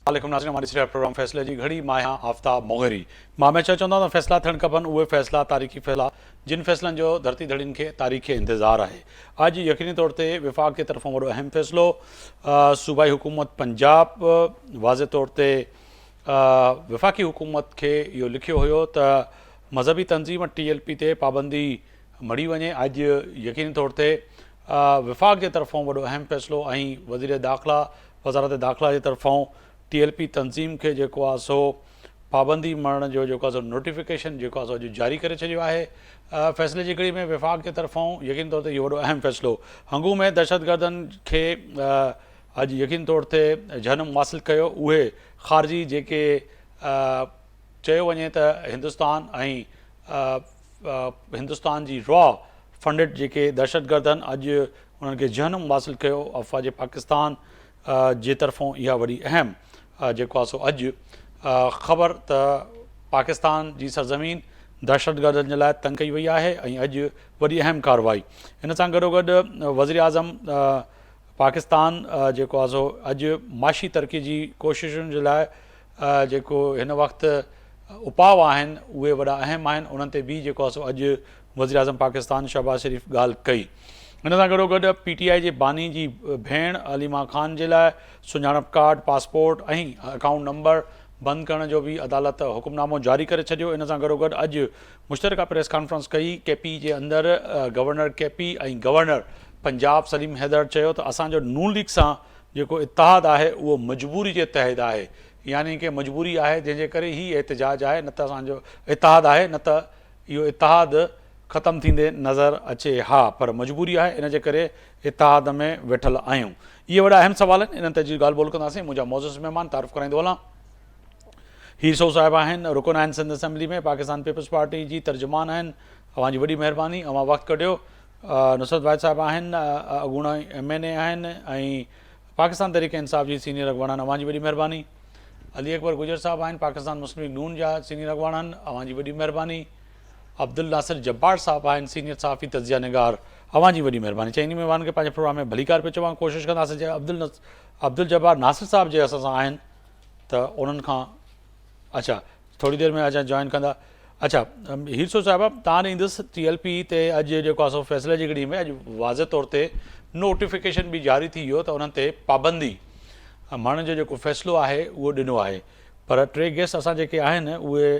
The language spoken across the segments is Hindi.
वालेकुम नाज़रीन, हमारी सिर्फ प्रोग्राम फैसले जी घड़ी मां आहियां आफ्ताब मोगरी। मां में चवंदा त फैसला थियणु खपनि, उहे फैसला तारीख़ी फैसला जिन फैसलनि जो धरती धड़ियुनि खे तारीख़ इंतज़ारु आहे। अॼु यकीनी तौर ते विफ़ाक़ जे तरफ़ां वॾो अहम फैसलो सूबाई हुकूमत पंजाब वाज़े तौर ते विफ़ाक़ी हुकूमत खे इहो लिखियो हुयो त मज़हबी तंज़ीम TLP ते पाबंदी मड़ी वञे। अॼु यकीनी तौर ते विफ़ाक़ जे तरफ़ां वॾो अहम फैसलो ऐं वज़ीर दाख़िला वज़ारत दाख़िला जे तरफ़ां TLP तंज़ीम खे जेको आहे सो पाबंदी मरण जो जेको आहे सो नोटिफिकेशन जेको आहे सो अॼु जारी करे छॾियो आहे। फ़ैसिले जी घड़ी में विफ़ाक़ जे तरफ़ां यकीनी तौर ते इहो वॾो अहम फ़ैसिलो हंगू में दहशतगर्दनि खे अॼु यकीनी तौर ते जनम हासिलु कयो। उहे ख़ारिजी जेके चयो वञे त हिंदुस्तान ऐं हिंदुस्तान जी रॉ फंडिड जेके दहशतगर्दनि अॼु उन्हनि खे जनम हासिलु कयो। अफ़वाज पाकिस्तान जे तरफ़ां इहा वॾी अहम जेको आहे सो अॼु ख़बर त पाकिस्तान जी सरज़मीन दहशतगर्दनि जे लाइ तंग कई वई आहे ऐं अॼु वॾी अहम कार्रवाई। इन सां गॾोगॾु वज़ीर आज़म पाकिस्तान जेको आहे सो अॼु माशी तरक़ी जी कोशिशुनि जे लाइ जेको हिन वक़्तु उपाउ आहिनि उहे वॾा अहम आहिनि। उन्हनि ते बि जेको आहे सो अॼु वज़ीर आज़म पाकिस्तान शहबाज़ शरीफ़ ॻाल्हि कई। हिन सां गॾोगॾु PTI जे बानी जी भेण अलीमा ख़ान जे लाइ सुञाणप कार्ड, पासपोर्ट ऐं अकाउंट नंबर बंदि करण जो बि अदालत हुकुमनामो जारी करे छॾियो। इन सां गॾोगॾु अॼु मुश्तरका प्रेस कॉन्फ्रेंस कई। KP जे अंदरि गवर्नर KP ऐं गवर्नर पंजाब सलीम हैदर चयो त असांजो नून लीग सां जेको इतिहाद आहे उहो मजबूरी जे तहत आहे, यानी कि मजबूरी आहे जंहिंजे करे ही एहतजाज आहे, न त असांजो इतिहाद आहे, न त इहो इतिहाद ख़तमु थींदे नज़र अचे। हा, पर मजबूरी आहे, इन जे करे इतिहाद में वेठल आहियूं। इहे वॾा अहम सवाल आहिनि, इन्हनि ते जी ॻाल्हि ॿोल कंदासीं। मुंहिंजा मौज़ूस महिमान तारीफ़ कराईंदो हलां। हीर सोह साहिब आहिनि, रुकन आहिनि सिंध असेंबली में, पाकिस्तान पीपल्स पार्टी जी तर्जुमान आहिनि। अव्हांजी वॾी महिरबानी, अव्हां वक़्तु कढियो। नुसरत वाहिद साहिब आहिनि, अॻूणा MNA आहिनि ऐं पाकिस्तान तहरीक इंसाफ़ जी सीनियर अॻवान आहिनि। अव्हांजी वॾी महिरबानी। अली अकबर गुजर साहिब आहिनि, पाकिस्तान मुस्लिम लीग नून जा सीनियर अॻवान आहिनि। अव्हांजी वॾी महिरबानी। अब्दुल नासिर जब्बार साहब आहिनि, सीनियर सहाफ़ी तज़िया निगार। अव्हांजी वॾी महिरबानी। चइनी महिमान खे पंहिंजे प्रोग्राम में भलीकार पियो चवां, कोशिशि कंदासीं। अब्दुल जब्बार नासिर साहब जे असां सां आहिनि त उन्हनि खां अच्छा थोरी देरि में असां जॉइन कंदा। अच्छा हीर सोह साहिबा, तव्हां ॾे ईंदुसि। TLP ते अॼु जेको आहे सो फ़ैसिले जी घड़ी में अॼु वाज़े तौर ते नोटिफिकेशन बि जारी थी वियो त उन्हनि ते पाबंदी माण्हुनि जो जेको फ़ैसिलो आहे उहो ॾिनो आहे। पर 3 गेस्ट असां जेके आहिनि उहे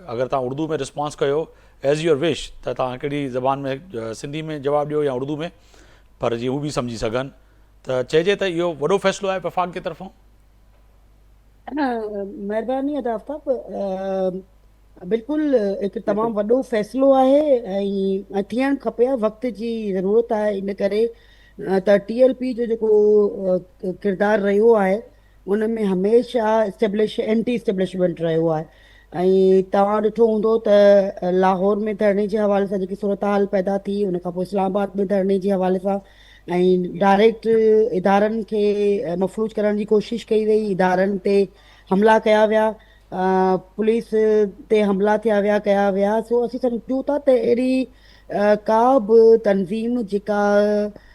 अगरि तव्हां उर्दू में रिस्पॉन्स कयो एज़ योर विश त तव्हां कहिड़ी ज़बान में, सिंधी में जवाबु ॾियो या उर्दू में, पर जीअं हू बि सम्झी सघनि। त चइजे त इहो वॾो फ़ैसिलो आहे वफ़ाक़ जे तरफ़ां। महिरबानी अदा आफ्ताब, बिल्कुलु हिकु तमामु वॾो फ़ैसिलो आहे ऐं थियणु खपे। वक़्त जी ज़रूरत आहे। इन करे त TLP जो जेको किरदारु रहियो आहे उन में हमेशह एंटी इस्टेब्लिशमेंट रहियो आहे। ऐं तव्हां ॾिठो हूंदो त लाहौर में धरणे जे हवाले सां जेकी सूरत हाल पैदा थी, उन खां पोइ इस्लामाबाद में धरणे जे हवाले सां ऐं डायरेक्ट इदारनि खे मफ़लूज करण जी कोशिशि कई वई, इदारनि ते हमला कया विया, पुलिस ते हमला थिया विया, कया विया। सो असीं सम्झूं था त अहिड़ी का बि तंज़ीम जेका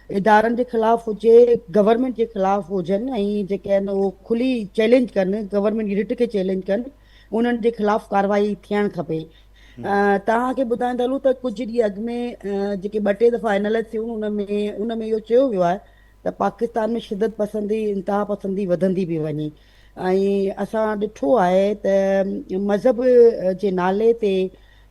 इदारनि जे ख़िलाफ़ हुजे, गवर्नमेंट जे ख़िलाफ़ हुजनि ऐं जेके आहिनि उहो खुली चैलेंज कनि, गवर्नमेंट जी रिट खे चैलेंज कनि, उन्हनि जे ख़िलाफ़ कार्रवाई थियणु खपे। तव्हांखे ॿुधाईंदा हलूं त कुझु ॾींहं अॻु में जेके 2-3 दफ़ा एनालाइज़ थियूं उन में इहो चयो वियो आहे त पाकिस्तान में शिदत पसंदी, इंतहा पसंदी वधंदी पई वञे। ऐं असां ॾिठो आहे त मज़हब जे नाले ते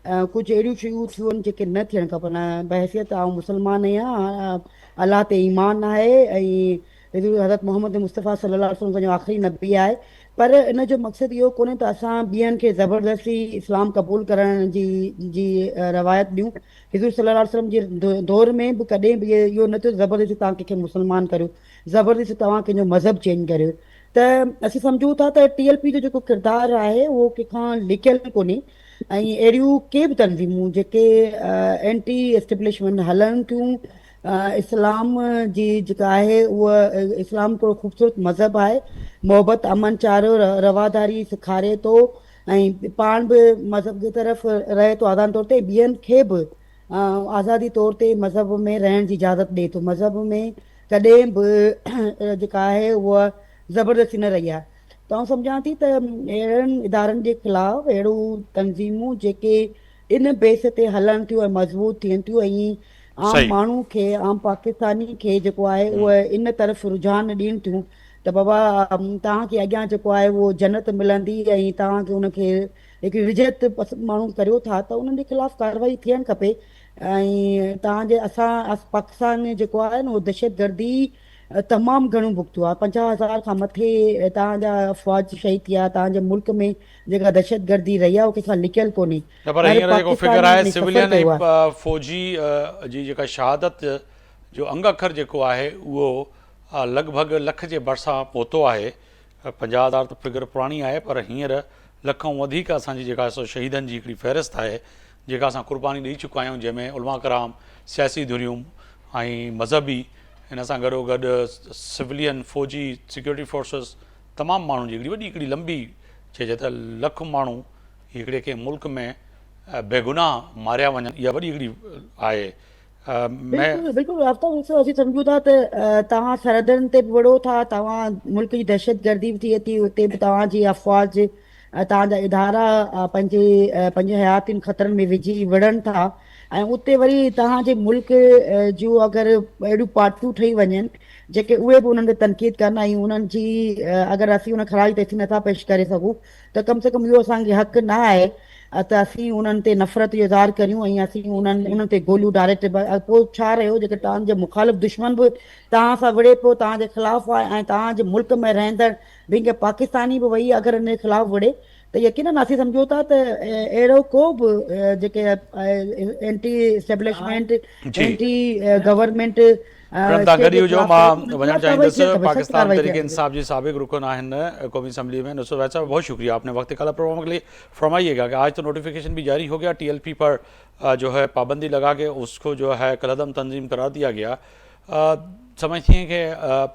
कुझु अहिड़ियूं शयूं थियूं आहिनि जेके न थियणु खपनि। बहसियत आउं मुस्लमान आहियां, अलाह ते ईमान आहे ऐं हज़रत मोहम्मद मुस्तफ़ा सल्लल्लाहु अलैहि वसल्लम पंहिंजो आख़िरी नबी आहे। पर इन जो मक़सदु इहो कोन्हे त असां ॿियनि खे ज़बरदस्ती इस्लाम क़बूल करण जी रवायत ॾियूं। हिज़ूर सल्लल्लाहु अलैहि वसल्लम जे दौर में बि कॾहिं बि इहो न थियो ज़बरदस्ती तव्हां कंहिंखे मुस्लमान करियो, ज़बरदस्ती तव्हां कंहिंजो मज़हब चेंज करियो। त असीं सम्झूं था त TLP जो जेको किरदारु आहे उहो कंहिंखां लिकियलु कोन्हे। ऐं अहिड़ियूं के बि तंज़ीमूं जेके एंटी एस्टेब्लिशमेंट हलनि थियूं, इस्लाम जी जेका आहे उहा इस्लाम थोरो ख़ूबसूरत मज़हब आहे, मोहबत अमन चारो रवादारी सेखारे थो ऐं पाण बि मज़हब जी तरफ़ रहे थो। आज़ाद तौर ते ॿियनि खे बि आज़ादी तौर ते मज़हब में रहण जी इजाज़त ॾिए थो। मज़हब में कॾहिं बि जेका आहे उहा ज़बरदस्ती न रही आहे। त आउं सम्झां थी त अहिड़नि इदारनि जे ख़िलाफ़ अहिड़ियूं तंज़ीमूं जेके इन बेस ते हलनि थियूं ऐं मज़बूत थियनि थियूं, ऐं आम सही। माण्हू खे, आम पाकिस्तानी खे जेको आहे हम्म, उहे इन तरफ़ रुझान ॾियनि थियूं त बाबा तव्हांखे अॻियां जेको आहे उहो जन्नत मिलंदी, ऐं तव्हांखे हुनखे हिकिड़ी रिजत पसंदि माण्हू करियो था त उन्हनि जे ख़िलाफ़ कार्रवाई थियणु खपे। ऐं तव्हांजे पाकिस्तान में जेको आहे न उहो दहशतगर्दी तमामु घणो भुगतो आहे। 50,000 खां मथे तव्हांजा अफ़वाज शहीद थिया। तव्हांजे मुल्क में जेका दहशतगर्दी रही आहे उहो कंहिंखां लिकियल कोन्हे, न पर हर हींअर जेको फिगर पाकिस्तानी आहे हुन सफ़र सिविलियन कयो आहे। ऐं फौजी जी जेका शहादत जो अंग अखर जेको आहे उहो लॻभॻि लख जे भरिसां पहुतो आहे। 50,000 त फिगर पुराणी आहे, पर हींअर लख खां वधीक असांजी जेका सो शहीदनि जी हिकिड़ी फ़हिरिस्त आहे जेका असां क़ुर्बानी ॾेई चुका आहियूं, जंहिंमें उलमा कराम, सियासी धुरियूं ऐं मज़हबी, हिन सां गॾोगॾु सिविलियन, फौजी, सिक्योरिटी फोर्सिस, तमामु माण्हुनि जी हिकिड़ी लंबी चइजे त लख माण्हू हिकिड़े कंहिं मुल्क में बेगुनाह मारिया वञनि, इहा वॾी हिकिड़ी आहे। मैं बिल्कुलु बिल्कुलु आफ्ताब, ॾिसो असीं सम्झूं था त तव्हां सरहदनि ते बि विढ़ो था, तव्हां मुल्क जी दहशतगर्दी बि थिए थी, उते बि तव्हांजी अफ़वाज तव्हांजा इदारा पंहिंजे पंहिंजे हयातियुनि ख़तरनि में विझी विढ़नि था। ऐं उते वरी तव्हांजे मुल्क जूं अगरि अहिड़ियूं पार्टियूं ठही वञनि जेके उहे बि उन्हनि ते तनक़ीद कनि, ऐं उन्हनि जी अगरि असीं उन ख़राज ते असीं नथा पेश करे सघूं त कम से कम इहो असांखे हक़ न आहे त असीं उन्हनि ते नफ़रत जो इज़हार करियूं ऐं असीं उन्हनि ते गोलियूं डायरेक्ट। पोइ छा रहियो, जेके तव्हांजे मुखालिफ़ दुश्मन बि तव्हां सां विढ़े पियो, तव्हांजे ख़िलाफ़ु आहे, ऐं तव्हांजे मुल्क में रहंदड़ ॿी के पाकिस्तानी बि वही अगरि इन जे ख़िलाफ़ु विढ़े त यकीनन असीं सम्झूं था त अहिड़ो को बि जेके एंटी एस्टेब्लिशमेंट, जी एंटी गवर्नमेंट मैडम, तव्हां शइ गॾु जे हुजो, ख़िलाफ़ु करे थी, मां उन वञणु ख़िलाफ़ु कार्रवाई चाहींदुसि। थियणु खपे, सख़्तु पाकिस्तान कार्रवाई तहरीक थियणु खपे। इंसाफ जी साबिक रुकन आहिनि कौमी असम्बली में नुसरत वैद साहब, बहुत शुक्रिया, आपने वक्त निकाला प्रोग्राम के लिए। फरमाइएगा कि आज तो नोटिफिकेशन भी जारी हो गया, TLP पर जो है पाबंदी लगा के उसको जो है कलअदम तंजीम करार दिया गया। समझती हैं कि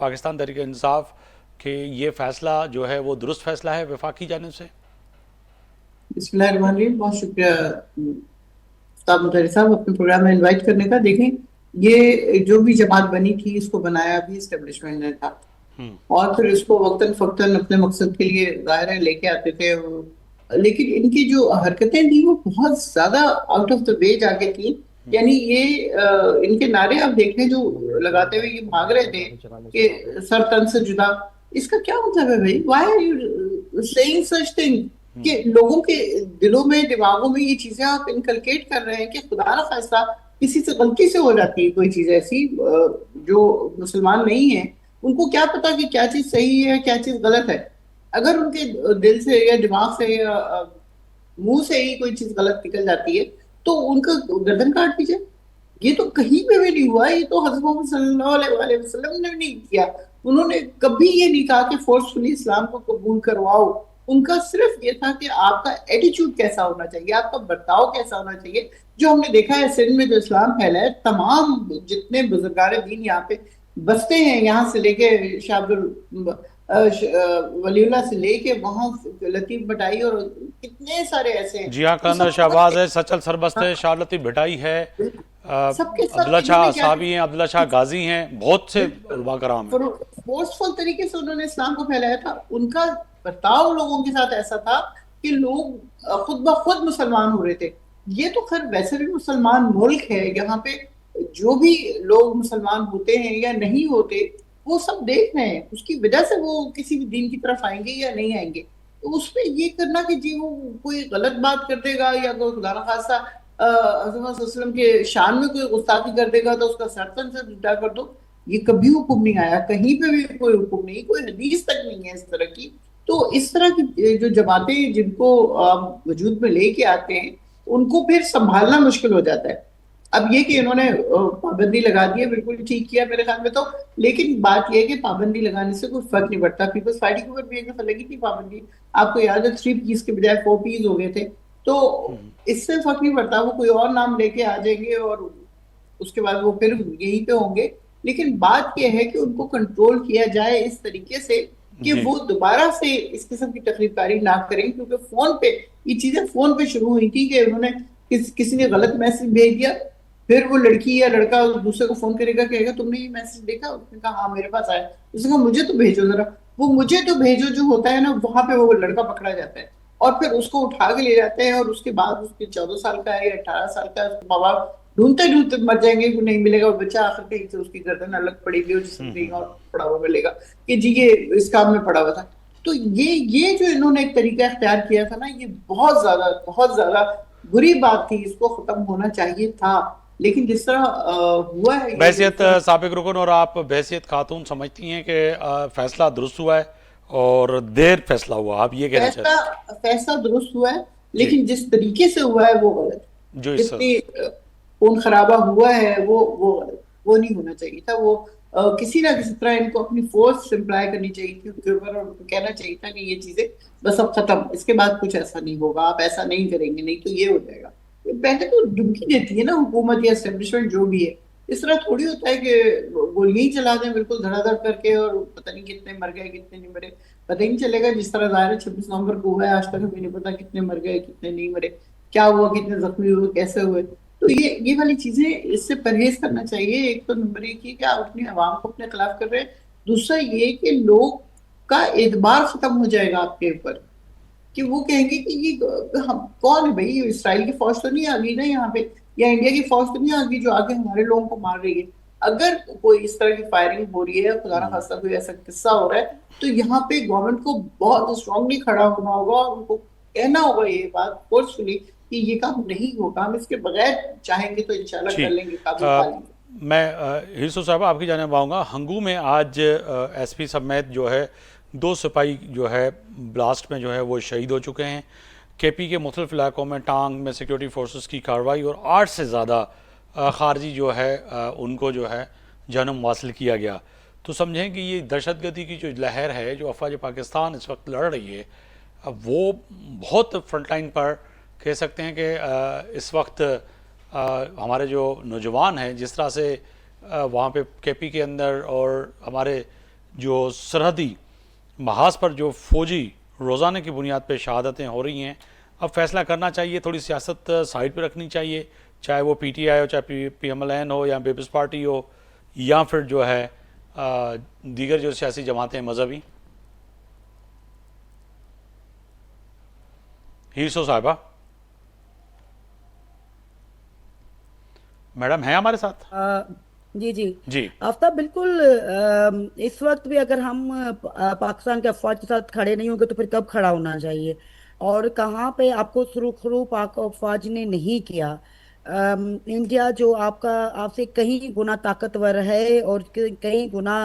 पाकिस्तान तहरीक इंसाफ के ये फ़ैसला जो है वो दुरुस्त फ़ैसला है वफाकी जानिब से? बिस्मिल्लाहिर्रहमानिर्रहीम, बहुत शुक्रिया उस्ताद मुतहरी साहब अपने प्रोग्राम में इनवाइट करने का। देखें, ये जो भी जमात बनी थी इसको बनाया भी इस्टेब्लिशमेंट ने था, और फिर इसको वक्तन फक्तन अपने मकसद के लिए जाहिर है लेके आते थे। लेकिन इनकी जो हरकतें थी वो बहुत ज्यादा आउट ऑफ द वे जाके थी। यानी ये इनके नारे आप देख लें जो लगाते हुए ये भाग रहे थे कि सर तन से जुदा, इसका क्या मतलब है भाई? Why are you saying such thing? कि लोगों के दिलों में, दिमागों में ये चीजें आप इनकलकेट कर रहे हैं कि खुदा ना खास्ता किसी से गलती से हो जाती है कोई चीज ऐसी, जो मुसलमान नहीं है उनको क्या पता कि क्या चीज सही है क्या चीज गलत है। अगर उनके दिल से या दिमाग से या मुंह से ही कोई चीज गलत निकल जाती है तो उनका गर्दन काट दीजिए। ये तो कहीं पे भी नहीं हुआ, ये तो हज़रत मोहम्मद सल्लल्लाहु अलैहि वसल्लम ने नहीं किया। उन्होंने कभी ये नहीं कहा कि फोर्सफुली इस्लाम को कबूल करवाओ। उनका सिर्फ ये था कि आपका एटीट्यूड कैसा होना चाहिए, आपका बर्ताव कैसा होना चाहिए। जो हमने देखा है सिंध में जो इस्लाम फैला है, तमाम जितने बुजुर्गान दीन यहाँ पे बसते हैं, यहाँ से लेके शाह अब्दुल वलीउल्लाह से लेके वहां लतीफ भटाई और कितने सारे ऐसे हैं जी हाँ, जो कलंदर सब शहबाज है, सचल सरबस्त है, शाह लतीफ़ भिटाई है, सबके सब अब्दुल्ला शाह इन्होंने क्या साहबी हैं, अब्दुल्ला शाह गाजी हैं, बहुत से उलमा कराम हैं। फोर्सफुल तरीके से उन्होंने इस्लाम को फैलाया था। उनका बर्ताव लोगों के साथ ऐसा था कि लोग खुद ब खुद मुसलमान हो रहे थे। ये तो खैर वैसे भी मुसलमान मुल्क है, यहाँ पे जो भी लोग मुसलमान होते हैं या नहीं होते वो सब देख रहे हैं, उसकी वजह से वो किसी भी दीन की तरफ आएंगे या नहीं आएंगे। तो उसमें ये करना कि जी वो कोई गलत बात कर देगा या कोई खुदा न खास्ता हज़रत वसल्लम के शान में कोई गुस्ताखी कर देगा तो उसका सरतन से जुदा कर दो, ये कभी हुक्म नहीं आया, कहीं पे भी कोई हुक्म नहीं, कोई हदीस तक नहीं है इस तरह की। तो इस तरह की जो जमातें जिनको वजूद में लेके आते हैं उनको फिर संभालना मुश्किल हो जाता है। अब ये कि इन्होंने पाबंदी लगा दी है, बिल्कुल ठीक किया मेरे ख्याल में तो। लेकिन बात यह है कि पाबंदी लगाने से कोई फर्क नहीं पड़ता। पीपल्स पार्टी के ऊपर भी एक दफा लगी थी पाबंदी, आपको याद है 3 पीस के बजाय 4 पीस हो गए थे। तो इससे फर्क नहीं पड़ता, वो कोई और नाम लेके आ जाएंगे और उसके बाद वो फिर यहीं पे होंगे। लेकिन बात यह है कि उनको कंट्रोल किया जाए इस तरीके से कि जी वो दोबारा से इस किस्म की तकरीबकारी ना करें। क्योंकि फोन पे ये चीजें फोन पे शुरू हुई थी कि उन्होंने किसी ने गलत मैसेज भेज दिया, फिर वो लड़की या लड़का दूसरे को फोन करेगा, कहेगा तुमने ये मैसेज देखा? उसने कहा हाँ मेरे पास आया। उसने कहा मुझे तो भेजो जरा, वो मुझे तो भेजो जो होता है ना, वहां पे वो लड़का पकड़ा जाता है और फिर उसको उठा के ले जाते हैं, और उसके बाद उसके 14 साल का है या 18 साल का है, उसके माँ बाप ढूंढते ढूंढते मर जाएंगे कि नहीं मिलेगा, और बच्चा आखिर कहीं से उसकी गर्दन अलग पड़ेगी और जिसमें कहीं और पड़ा हुआ मिलेगा कि जी ये इस काम में पड़ा हुआ था। तो ये जो इन्होंने एक तरीका इख्तियार किया था ना, ये बहुत ज्यादा बुरी बात थी, इसको खत्म होना चाहिए था। लेकिन जिस तरह हुआ है ये बहसियत साबिक रुकन और आप बहसियत खातून समझती हैं कि फैसला दुरुस्त हुआ है और देर फैसला हुआ, आप ये कहना फैसला चाहते फैसला दुरुस्त हुआ है, जी लेकिन जिस तरीके से हुआ है वो गलत है। जो इस जितनी खून खराबा हुआ है वो गलत, वो नहीं होना चाहिए था। वो किसी ना किसी तरह इनको अपनी फोर्स इम्प्लाई करनी चाहिए थी उनके ऊपर, और उनको कहना चाहिए था कि ये चीजें बस अब खत्म, इसके बाद कुछ ऐसा नहीं होगा, आप ऐसा नहीं करेंगे, नहीं तो ये हो जाएगा। पहले तो धमकी देती है ना हुकूमत या एस्टेब्लिशमेंट जो भी है। इस तरह थोड़ी होता है कि गोलियां ही चला दें बिल्कुल धड़ाधड़ करके, और पता नहीं कितने मर गए कितने नहीं मरे, पता ही नहीं चलेगा। जिस तरह जाहिर 26 नवंबर को हुआ है, आज तक हमें नहीं पता कितने मर गए कितने नहीं मरे, क्या हुआ, कितने जख्मी हुए, कैसे हुए। तो ये वाली चीजें, इससे परहेज करना चाहिए। एक तो नंबर एक ही कि आप अपनी आवाम को अपने खिलाफ कर रहे हैं, दूसरा ये कि लोग का एतबार खत्म हो जाएगा आपके ऊपर, कि वो कहेंगे कि ये हम कौन है भाई, इसराइल की फौज तो नहीं आ गई ना यहाँ पे, या इंडिया की फौज तो नहीं आ गई जो आगे हमारे लोगों को मार रही है। अगर कोई इस तरह की फायरिंग हो रही है, खुदा ना खास्ता कोई ऐसा किस्सा हो रहा है, तो यहाँ पे गवर्नमेंट को बहुत स्ट्रांगली खड़ा होना होगा और उनको कहना होगा ये बात फोर्सफुली कि ये काम नहीं होगा, हम इसके बगैर चाहेंगे तो इंशाल्लाह कर ठीक लेंगे, काबू पा लेंगे। मैं हिरसो साहब आपकी जाने आऊँगा। हंगू में आज एसपी समेत जो है 2 सिपाही जो है ब्लास्ट में जो है वो शहीद हो चुके हैं। केपी के मुख्तलिफ इलाकों में टांग में सिक्योरिटी फोर्सेस की कार्रवाई और 8 से ज़्यादा खारजी जो है उनको जो है जन्म हासिल किया गया। तो समझें कि ये दहशतगर्दी की जो लहर है जो अफवाज पाकिस्तान इस वक्त लड़ रही है, अब वो बहुत फ्रंट लाइन पर कह सकते हैं कि इस वक्त हमारे जो नौजवान हैं जिस तरह से वहाँ पे केपी के अंदर और हमारे जो सरहदी महाज पर जो फौजी रोज़ाना की बुनियाद पे शहादतें हो रही हैं, अब फैसला करना चाहिए, थोड़ी सियासत साइड पे रखनी चाहिए, चाहे वो पीटीआई हो, चाहे पीएमएलएन हो, या पीपल्स पार्टी हो, या फिर जो है दीगर जो सियासी जमातें मजहबी। हीरसो साहिबा मैडम हैं हमारे साथ? जी जी। जी आफ्ताब बिल्कुल, इस वक्त भी अगर हम पाकिस्तान के अफवाज के साथ खड़े नहीं होंगे तो फिर कब खड़ा होना चाहिए, और कहाँ पे आपको सुरखरू पाक अफवाज ने नहीं किया। इंडिया जो आपका आपसे कहीं गुना ताकतवर है और कहीं गुना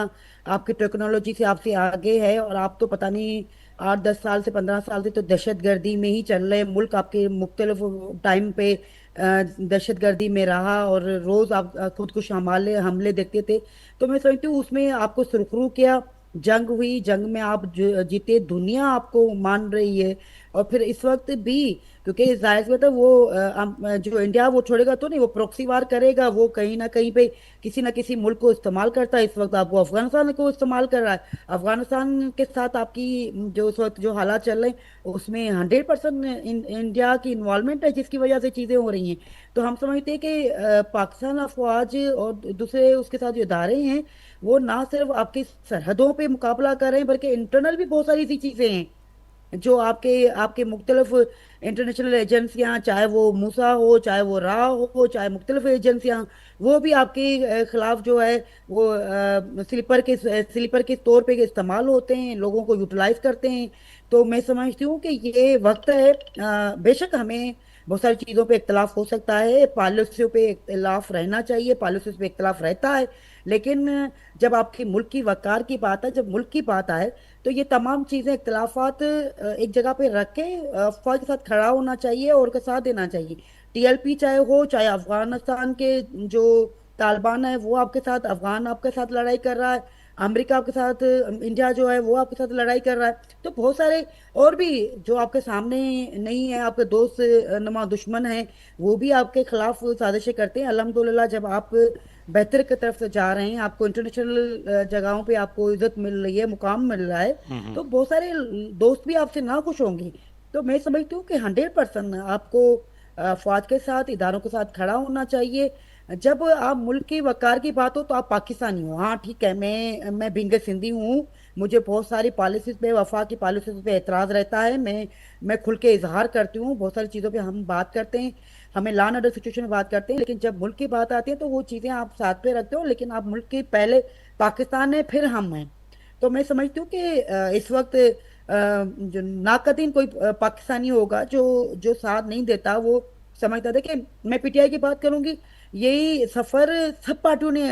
आपकी टेक्नोलॉजी से आपसे आगे है, और आप तो पता नहीं 8-10 साल से 15 साल से तो दहशतगर्दी में ही चल रहे, मुल्क आपके मुख्तलिफ टाइम पे दहशतगर्दी में रहा, और रोज आप खुदकुश हमले हमले देखते थे। तो मैं समझती हूँ उसमें आपको सुरखरू किया, जंग हुई, जंग में आप जीते, दुनिया आपको मान रही है। और फिर इस वक्त भी, क्योंकि जाहिर सी बात है वो जो इंडिया वो छोड़ेगा तो नहीं, वो प्रॉक्सी वार करेगा, वो कहीं ना कहीं पे किसी ना किसी मुल्क को इस्तेमाल करता है। इस वक्त आपको अफगानिस्तान को इस्तेमाल कर रहा है। अफगानिस्तान के साथ आपकी जो इस वक्त जो हालात चल रहे हैं उसमें 100% इंडिया की इन्वॉल्वमेंट है, जिसकी वजह से चीज़ें हो रही हैं। तो हम समझते हैं कि पाकिस्तान अफवाज और दूसरे उसके साथ जो इदारे हैं वो ना सिर्फ आपकी सरहदों पे मुकाबला कर रहे हैं, बल्कि इंटरनल भी बहुत सारी ऐसी चीज़ें हैं जो आपके आपके मुख्तलिफ इंटरनेशनल एजेंसियां, चाहे वो मूसा हो, चाहे वो रा हो, चाहे मुख्तलिफ एजेंसियां, वो भी आपके खिलाफ जो है वो स्लीपर के तौर पे इस्तेमाल होते हैं, लोगों को यूटिलाइज करते हैं। तो मैं समझती हूँ कि ये वक्त है, बेशक हमें बहुत सारी चीज़ों पे इख्तलाफ हो सकता है, पॉलिसियों पे इख्तलाफ रहना चाहिए, पॉलिसीज पे इख्तलाफ रहता है, लेकिन जब आपकी मुल्क की वकार की बात है, जब मुल्क की बात आए, तो ये तमाम चीज़ें इख्तलाफात एक जगह पे रख के फौज के साथ खड़ा होना चाहिए और का साथ देना चाहिए। टीएलपी चाहे हो, चाहे अफगानिस्तान के जो तालिबान है वो आपके साथ, अफगान आपके साथ लड़ाई कर रहा है, अमेरिका आपके साथ, इंडिया जो है वो आपके साथ लड़ाई कर रहा है, तो बहुत सारे और भी जो आपके सामने नहीं है, आपके दोस्त नमा दुश्मन हैं, वो भी आपके खिलाफ साजिशें करते हैं। अल्हम्दुलिल्लाह जब आप बेहतर की तरफ से जा रहे हैं, आपको इंटरनेशनल जगहों पे आपको इज्जत मिल रही है, मुकाम मिल रहा है, तो बहुत सारे दोस्त भी आपसे ना खुश होंगे। तो मैं समझती हूँ कि 100% आपको फौज के साथ, इदारों के साथ खड़ा होना चाहिए। जब आप मुल्क की वकार की बात हो तो आप पाकिस्तानी हो, हाँ ठीक है, मैं बिंग सिंधी हूँ, मुझे बहुत सारी पॉलिसीज पे, वफाक की पॉलिसीज पे एतराज़ रहता है। मैं खुल के इजहार करती हूँ, बहुत सारी चीज़ों पे हम बात करते हैं, हमें लॉ एंड ऑर्डर सिचुएशन में बात करते हैं, लेकिन जब मुल्क की बात आती है तो वो चीज़ें आप साथ पे रखते हो, लेकिन आप मुल्क के पहले पाकिस्तान है फिर हम हैं। तो मैं समझती हूँ कि इस वक्त जो नाकदीन कोई पाकिस्तानी होगा जो जो साथ नहीं देता, वो समझता था कि मैं पीटीआई की बात करूंगी, यही सफर सब पार्टियों ने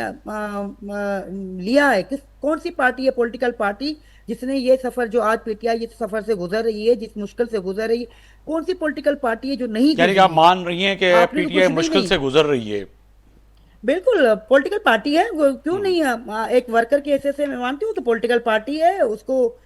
लिया है। कौन सी पार्टी है, पॉलिटिकल पार्टी, जिसने ये सफर, जो आज पीटीआई इस सफर से गुजर रही है, जिस मुश्किल से गुजर रही है, कौन सी पॉलिटिकल पार्टी है जो नहीं यानी कि गुजरी आप है? मान रही हैं कि आपने तो पीटीआई कुछ भी मुश्किल नहीं। से गुजर रही है। बिल्कुल पॉलिटिकल पार्टी है वो, क्यों नहीं है? एक वर्कर के हैसियत से मैं मानती हूँ कि पॉलिटिकल पार्टी है, उसको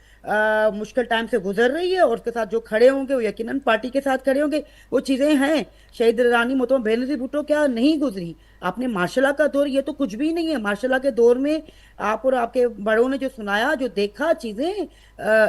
मुश्किल टाइम से गुजर रही है, और उसके साथ जो खड़े होंगे वो यकीनन पार्टी के साथ खड़े होंगे। वो चीज़ें हैं। शहीद रानी मोहतरमा बेनज़ीर भुट्टो क्या नहीं गुजरी? आपने मार्शल का दौर, ये तो कुछ भी नहीं है। मार्शल के दौर में आप और आपके बड़ों ने जो सुनाया, जो देखा चीज़ें,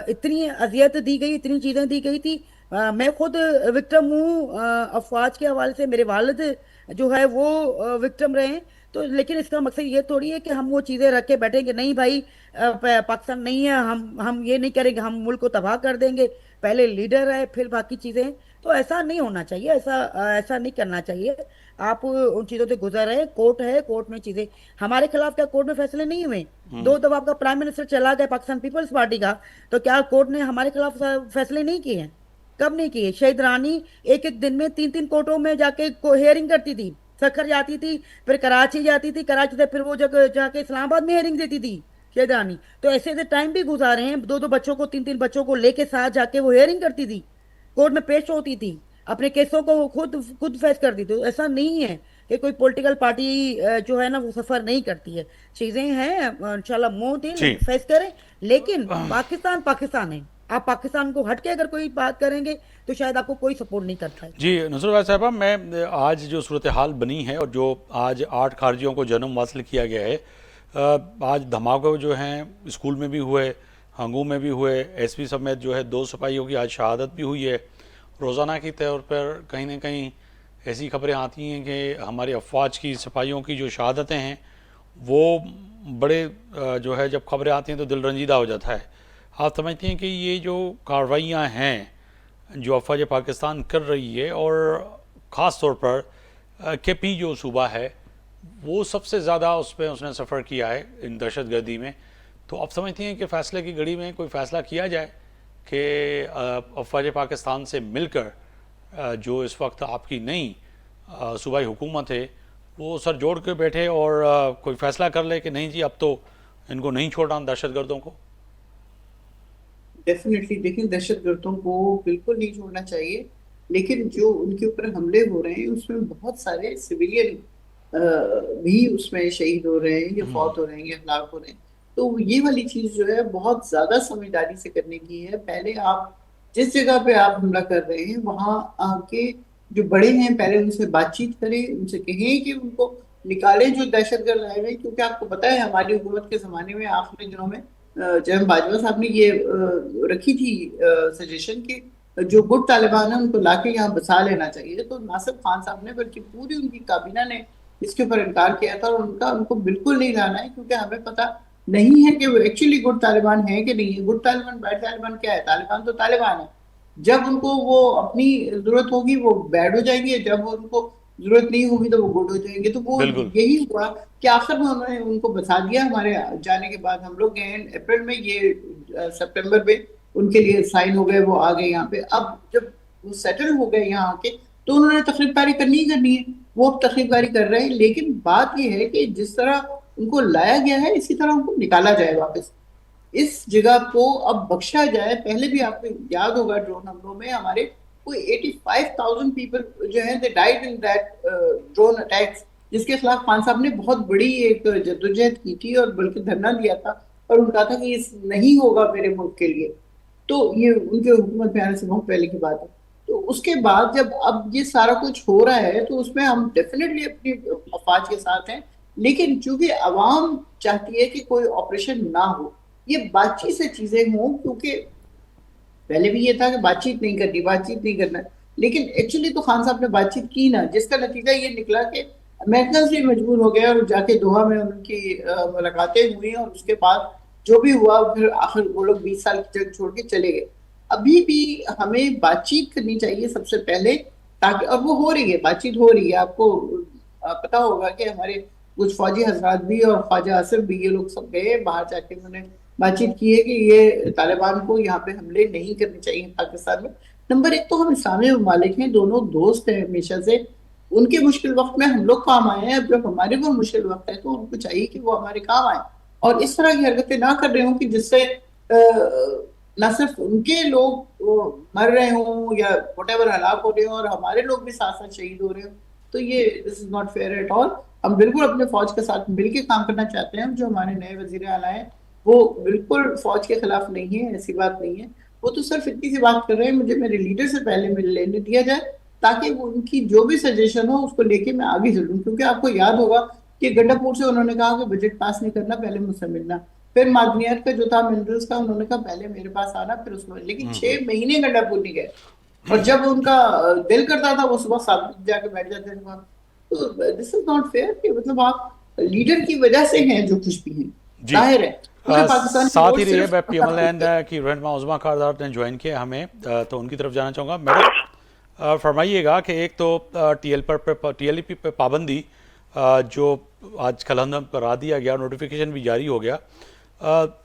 इतनी अजियत दी गई, इतनी चीज़ें दी गई थी। मैं खुद विक्टिम हूँ अफवाज के हवाले से, मेरे वालिद जो है वो विक्टिम रहे हैं। तो लेकिन इसका मकसद ये थोड़ी है कि हम वो चीज़ें रख के बैठेंगे, नहीं भाई पाकिस्तान नहीं है, हम ये नहीं करेंगे, हम मुल्क को तबाह कर देंगे, पहले लीडर है फिर बाकी चीज़ें। तो ऐसा नहीं होना चाहिए, ऐसा नहीं करना चाहिए। आप उन चीज़ों से गुजर रहे हैं, कोर्ट है, कोर्ट में चीज़ें हमारे खिलाफ, क्या कोर्ट में फैसले नहीं हुए? 2 दफा आपका प्राइम मिनिस्टर चला गया पाकिस्तान पीपल्स पार्टी का, तो क्या कोर्ट ने हमारे खिलाफ फैसले नहीं किए हैं? कब नहीं किए? शहीद रानी एक एक दिन में 3 3 कोर्टों में जाके हेयरिंग करती थी, सखर जाती थी, फिर कराची जाती थी, कराची से फिर वो जगह जाके इस्लामाबाद में हेयरिंग देती थी शहीद रानी। तो ऐसे ऐसे टाइम भी गुजारे हैं, 2 2 बच्चों को, 3 3 बच्चों को लेके साथ जाके वो हेयरिंग करती थी, कोर्ट में पेश होती थी, अपने केसों को वो खुद खुद फेस करती थी। तो ऐसा नहीं है कि कोई पॉलिटिकल पार्टी जो है ना वो सफर नहीं करती है। चीजें हैं, इंशाल्लाह मुंह दिल जी। फेस करें, लेकिन पाकिस्तान पाकिस्तान है। आप पाकिस्तान को हट के अगर कोई बात करेंगे तो शायद आपको कोई सपोर्ट नहीं करता है। जी नुसरत भाई साहबा, मैं आज जो सूरत हाल बनी है और जो आज 8 खारजियों को जन्म हासिल किया गया है, आज धमाके जो हैं स्कूल में भी हुए, हंगू में भी हुए, एसपी समेत जो है 2 सिपाहियों की आज शहादत भी हुई है। रोज़ाना के तौर पर कहीं ना कहीं ऐसी खबरें आती हैं कि हमारे अफवाज की सिपाहियों की जो शहादतें हैं वो बड़े जो है जब खबरें आती हैं तो दिल रंजीदा हो जाता है। आप समझते हैं कि ये जो कार्रवाइयाँ हैं जो अफवाज पाकिस्तान कर रही है, और ख़ास तौर पर केपी जो सूबा है वो सबसे ज़्यादा उसने सफ़र किया है इन दहशत गर्दी में, तो आप समझती हैं कि फ़ैसले की घड़ी में कोई फ़ैसला किया जाए कि अफवाज पाकिस्तान से मिलकर जो इस वक्त आपकी नई सूबाई हुकूमत है वो सर जोड़ के बैठे और कोई फ़ैसला कर ले कि नहीं जी अब तो इनको नहीं छोड़ना दहशत गर्दों को? डेफिनेटली देखिए, दहशतगर्दों को बिल्कुल नहीं छोड़ना चाहिए, लेकिन जो उनके ऊपर हमले हो रहे हैं उसमें बहुत सारे सिविलियन भी उसमें शहीद हो रहे हैं, या फौत हो रहे हैं, या हलाक हो रहे हैं। तो ये वाली चीज जो है बहुत ज्यादा समझदारी से करने की है। पहले आप जिस जगह पे आप हमला कर रहे हैं वहां आके जो बड़े हैं पहले उनसे बातचीत करें, उनसे कहें कि उनको निकाले जो दहशतगर्द आए हुए। क्योंकि आपको पता है हमारी हुकूमत के जमाने में आखिरी दिनों में जब बाजवा साहब ने ये रखी थी सजेशन कि जो गुट तालिबान है उनको लाके यहाँ बसा लेना चाहिए, तो नासिर खान साहब ने बल्कि पूरी उनकी काबीना ने इसके ऊपर इनकार किया था, और उनको बिल्कुल नहीं लाना है, क्योंकि हमें पता नहीं है कि वो एक्चुअली गुट तालिबान है कि नहीं है। गुट तालिबान बैड तालिबान क्या है? तालिबान तो तालिबान है। जब उनको वो अपनी जरूरत होगी वो बैड हो जाएंगे, जब उनको जरूरत नहीं होगी तो वो गुड हो जाएंगे। तो वो बिल्कुल। यही हुआ कि आखिर में उन्होंने उनको बचा दिया। हमारे जाने के बाद हम लोग गए अप्रैल में, ये सितंबर में उनके लिए साइन हो गए, वो आ गए यहाँ पे। अब जब वो सेटल हो गए यहाँ आके तो उन्होंने तकरीबकारी करनी ही करनी है, वो अब तकरीबकारी कर रहे हैं। लेकिन बात यह है कि जिस तरह उनको लाया गया है इसी तरह उनको निकाला जाए वापस, इस जगह को अब बख्शा जाए। पहले भी आपको याद होगा ड्रोन हमलों में हमारे कोई 85,000 पीपल जो है they died in that drone attacks, जिसके खिलाफ खान साहब ने बहुत बड़ी एक जद्दोजहद की थी और बल्कि धरना दिया था, और उनका था कि इस नहीं होगा मेरे मुल्क के लिए। तो ये उनके हुकूमत में आने से बहुत पहले की बात है। तो उसके बाद जब अब ये सारा कुछ हो रहा है तो उसमें हम डेफिनेटली अपनी अफवाज के साथ हैं, लेकिन चूंकि अवाम चाहती है कि कोई ऑपरेशन ना हो, ये बातचीत से चीजें हों। क्योंकि पहले भी ये था कि बातचीत नहीं करनी, बातचीत नहीं करना, लेकिन एक्चुअली तो खान साहब ने बातचीत की ना, जिसका नतीजा ये निकला कि अमेरिकन भी मजबूर हो गए और जाके दोहा में उनकी मुलाकातें हुई, और उसके बाद जो भी हुआ फिर आखिर वो लोग 20 साल की जंग छोड़ के चले गए। अभी भी हमें बातचीत करनी चाहिए सबसे पहले, ताकि, और वो हो रही है, बातचीत हो रही है। आपको पता होगा कि हमारे कुछ फौजी हजरात भी और ख्वाजा आसिफ भी, ये लोग सब गए बाहर जाके, उन्होंने बातचीत की है कि ये तालिबान को यहाँ पे हमले नहीं करने चाहिए पाकिस्तान में। नंबर एक, तो हम इस्लामी ममालिक हैं, दोनों दोस्त हैं हमेशा से, उनके मुश्किल वक्त में हम लोग काम आए हैं। अब जब हमारे को मुश्किल वक्त है तो उनको चाहिए कि वो हमारे काम आए, और इस तरह की हरकतें ना कर रहे हो कि जिससे ना सिर्फ उनके लोग मर रहे हों या वटेवर हलाक हो रहे हो, और हमारे लोग भी साथ साथ शहीद हो रहे हो। तो ये this is not fair at all. हम बिल्कुल अपने फौज के साथ मिलकर काम करना चाहते हैं। जो हमारे नए वजीर आला हैं वो बिल्कुल फौज के खिलाफ नहीं है, ऐसी बात नहीं है। वो तो सिर्फ इतनी सी बात कर रहे हैं, मुझे मेरे लीडर से पहले मिल लेने दिया जाए, ताकि वो उनकी जो भी सजेशन हो उसको लेके मैं आगे चलूं। क्योंकि आपको याद होगा कि गंडापुर से उन्होंने कहा कि बजट पास नहीं करना, पहले मुझसे मिलना। फिर मादनियात का जो था, मिनरल्स का, उन्होंने कहा पहले मेरे पास आना, फिर उसमें, लेकिन 6 महीने गंडापुर नहीं गए। और जब उनका दिल करता था वो सुबह 7 बजे जाके बैठ जाते थे वहां। तो दिस इज नॉट फेयर कि मतलब आप लीडर की वजह से हैं जो कुछ भी हैं, जी। जाहिर है पूरे पाकिस्तान की साथ वोट ही रहिए, मैं सिर्फ पीएमएलएन की रहनुमा उज़मा खारदार ने ज्वाइन किया हमें, तो उनकी तरफ जाना चाहूँगा। मैडम फरमाइएगा कि एक तो टीएलपी पे पाबंदी जो आज कलंदर करा दिया गया, नोटिफिकेशन भी जारी हो गया,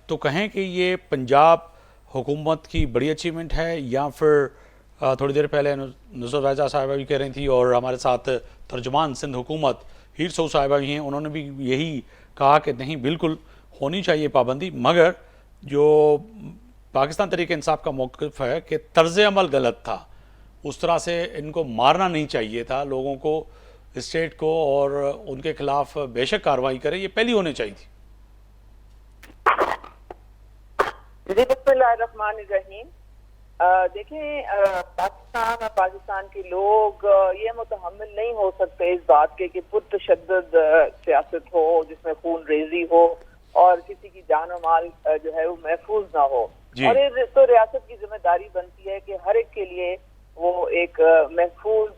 तो कहें कि ये पंजाब हुकूमत की बड़ी अचीवमेंट है, या फिर थोड़ी देर पहले नुसरत राजा साहिबा भी कह रही थी, और हमारे साथ तर्जुमान सिंध हुकूमत हीर सऊ साहिबा भी हैं, उन्होंने भी यही कहा कि नहीं, बिल्कुल होनी चाहिए पाबंदी, मगर जो पाकिस्तान तरीके इंसाफ का मौक़िफ़ है कि तर्ज़ अमल गलत था, उस तरह से इनको मारना नहीं चाहिए था लोगों को, स्टेट को, और उनके खिलाफ बेशक कार्रवाई करें, ये पहली होनी चाहिए थी। जी, बिस्मिल्लाहिर्रहमानिर्रहीम। देखें, पाकिस्तान और पाकिस्तान के लोग ये मुतहम्मिल नहीं हो सकते इस बात के कि पुरतशद्दुद सियासत हो जिसमें खून रेजी हो और किसी की जान और माल जो है वो महफूज ना हो। और ये तो रियासत की जिम्मेदारी बनती है कि हर एक के लिए वो एक महफूज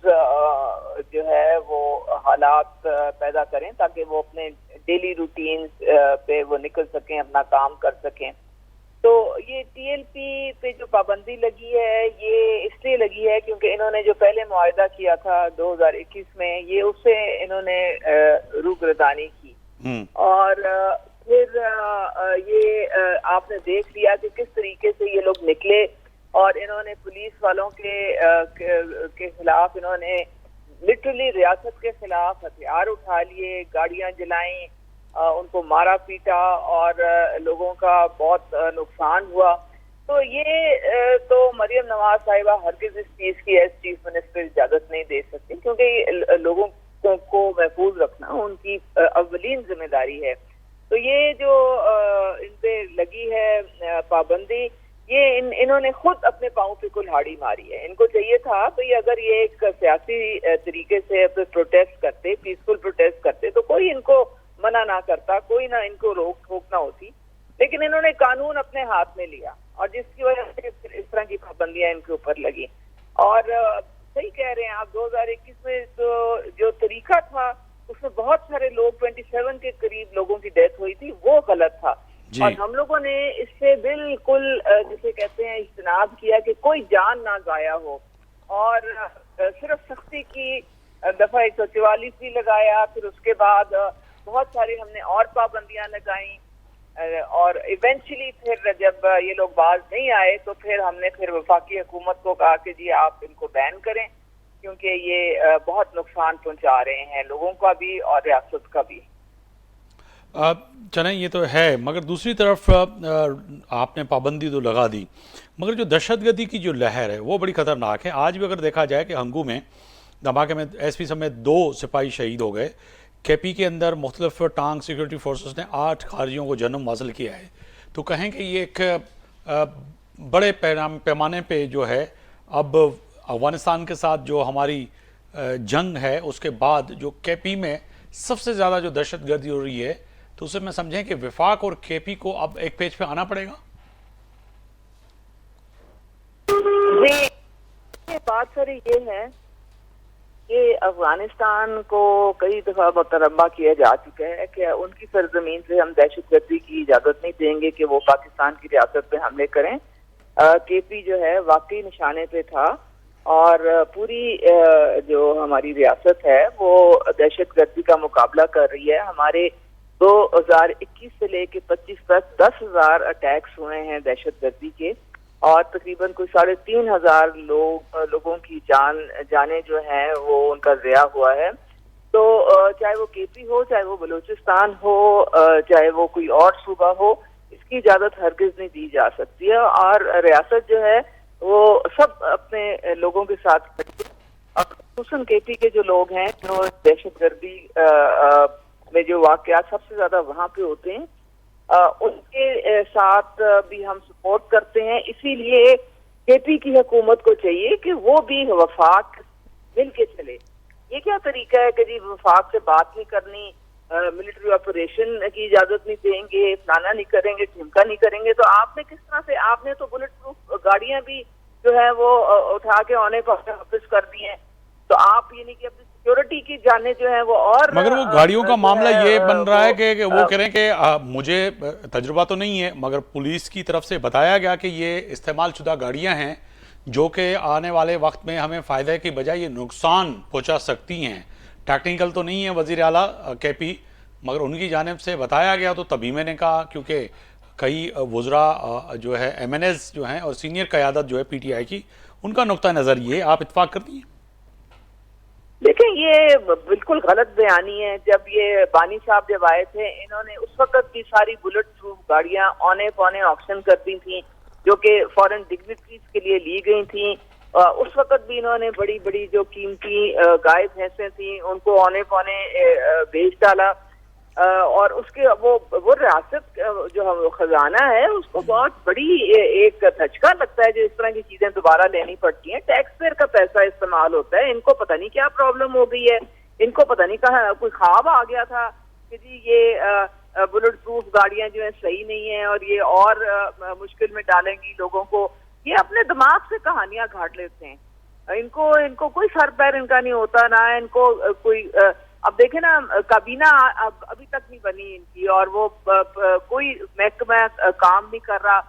जो है वो हालात पैदा करें, ताकि वो अपने डेली रूटीन पे वो निकल सकें, अपना काम कर सकें। तो ये टीएलपी पे जो पाबंदी लगी है, ये इसलिए लगी है क्योंकि इन्होंने जो पहले मुआहदा किया था 2021 में, ये उससे इन्होंने रूगरदानी की। और फिर ये आपने देख लिया कि किस तरीके से ये लोग निकले, और इन्होंने पुलिस वालों के खिलाफ, इन्होंने लिटरली रियासत के खिलाफ हथियार उठा लिए, गाड़ियां जलाई, उनको मारा पीटा, और लोगों का बहुत नुकसान हुआ। तो ये तो मरियम नवाज साहिबा हरगिज इस चीज की एज चीफ मिनिस्टर इजाजत नहीं दे सकती, क्योंकि लोगों को महफूज रखना उनकी अव्वलीन जिम्मेदारी है। तो ये जो इन पे लगी है पाबंदी, ये इन्होंने खुद अपने पाँव पे कुल्हाड़ी मारी है। इनको चाहिए था तो ये, अगर ये एक सियासी तरीके से प्रोटेस्ट करते, पीसफुल प्रोटेस्ट करते, तो कोई इनको मना ना करता, कोई ना इनको रोक टोक ना होती। लेकिन इन्होंने कानून अपने हाथ में लिया, और जिसकी वजह से इस तरह की पाबंदियां इनके ऊपर लगी। और सही कह रहे हैं आप, 2021 में तो जो तरीका था उसमें बहुत सारे लोग, 27 के करीब लोगों की डेथ हुई थी, वो गलत था। और हम लोगों ने इससे बिल्कुल जिसे कहते हैं इज्तनाब किया कि कोई जान ना जाया हो, और सिर्फ सख्ती की दफा 144 भी लगाया। फिर उसके बाद बहुत सारी हमने और पाबंदियां लगाई, और इवेंचुअली फिर जब ये लोग बाज नहीं आए तो फिर हमने फिर वफाकी हुकूमत को कहा कि जी आप इनको बैन करें, क्योंकि ये बहुत नुकसान पहुंचा रहे हैं लोगों का भी और रियासत का भी। चलें, ये तो है, मगर दूसरी तरफ आपने पाबंदी तो लगा दी, मगर जो दहशतगर्दी की जो लहर है वो बड़ी ख़तरनाक है। आज भी अगर देखा जाए कि हंगू में धमाके में एसपी समेत 2 सिपाही शहीद हो गए। केपी के अंदर मुख्तलिफ टांग सिक्योरिटी फोर्सेस ने 8 खारिजियों को जन्म हासिल किया है। तो कहें कि ये एक बड़े पैमाने पे जो है, अब अफगानिस्तान के साथ जो हमारी जंग है उसके बाद जो केपी में सबसे ज़्यादा जो दहशतगर्दी हो रही है, तो उसे मैं समझें कि विफाक और केपी को अब एक पेज पे आना पड़ेगा। जी, बात सारी ये है कि अफगानिस्तान को कई दफा मुतरबा किया जा चुका है कि उनकी सरजमीन से हम दहशतगर्दी की इजाजत नहीं देंगे कि वो पाकिस्तान की रियासत पे हमले करें। केपी जो है वाकई निशाने पे था और पूरी जो हमारी रियासत है वो दहशतगर्दी का मुकाबला कर रही है। हमारे 2021 से लेके 25 तक 10,000 अटैक्स हुए हैं दहशतगर्दी के और तकरीबन कोई 3,500 लोगों की जाने जो है वो उनका ज़िया हुआ है। तो चाहे वो केपी हो, चाहे वो बलूचिस्तान हो, चाहे वो कोई और सूबा हो, इसकी इजाजत हरगिज नहीं दी जा सकती है। और रियासत जो है वो सब अपने लोगों के साथ खुसूसन केपी के जो लोग हैं जो दहशतगर्दी में जो वाकयात सबसे ज्यादा वहां पे होते हैं उनके साथ भी हम सपोर्ट करते हैं। इसीलिए केपी की हुकूमत को चाहिए कि वो भी वफाक मिल के चले। ये क्या तरीका है कि जी वफाक से बात नहीं करनी, मिलिट्री ऑपरेशन की इजाजत नहीं देंगे, फलाना नहीं करेंगे, ढिमका नहीं करेंगे। तो आपने किस तरह से, आपने तो बुलेट प्रूफ गाड़ियां भी जो है वो उठा के औने पौने वापस कर दी हैं। तो आप ये नहीं कि अपनी सिक्योरिटी की जाने जो है वो और मगर वो गाड़ियों का मामला ये बन रहा है कि वो कह रहे हैं कि मुझे तजुर्बा तो नहीं है मगर पुलिस की तरफ से बताया गया कि ये इस्तेमाल शुदा गाड़ियां हैं जो कि आने वाले वक्त में हमें फ़ायदे की बजाय ये नुकसान पहुंचा सकती हैं। टेक्निकल तो नहीं है वज़ीर आला केपी, मगर उनकी जानिब से बताया गया। तो तभी मैंने कहा, क्योंकि कई वज़रा जो है MNAs जो हैं और सीनियर क़यादत जो है PTI की, उनका नुक्ता नज़र ये, आप इत्फाक करती हैं? देखें, ये बिल्कुल गलत बयानी है। जब ये बानी साहब जब आए थे, इन्होंने उस वक्त की सारी बुलेट प्रूफ गाड़ियां औने पौने ऑक्शन कर दी थी जो कि फॉरेन डिग्निटरीज के लिए ली गई थी। उस वक्त भी इन्होंने बड़ी बड़ी जो कीमती गाय भैंसें थी उनको औने पौने बेच डाला। और उसके वो रियासत जो खजाना है उसको बहुत बड़ी एक धचका लगता है जो इस तरह की चीजें दोबारा लेनी पड़ती हैं। टैक्स पेयर का पैसा इस्तेमाल होता है। इनको पता नहीं क्या प्रॉब्लम हो गई है, इनको पता नहीं कहा कोई ख्वाब आ गया था कि जी ये बुलेट प्रूफ गाड़ियां जो है सही नहीं है और ये और मुश्किल में डालेंगी लोगों को। ये अपने दिमाग से कहानियां घाट लेते हैं। इनको कोई सर पैर इनका नहीं होता, ना इनको कोई अब देखे ना, काबीना अभी तक नहीं बनी इनकी और वो कोई महकमा काम नहीं कर रहा।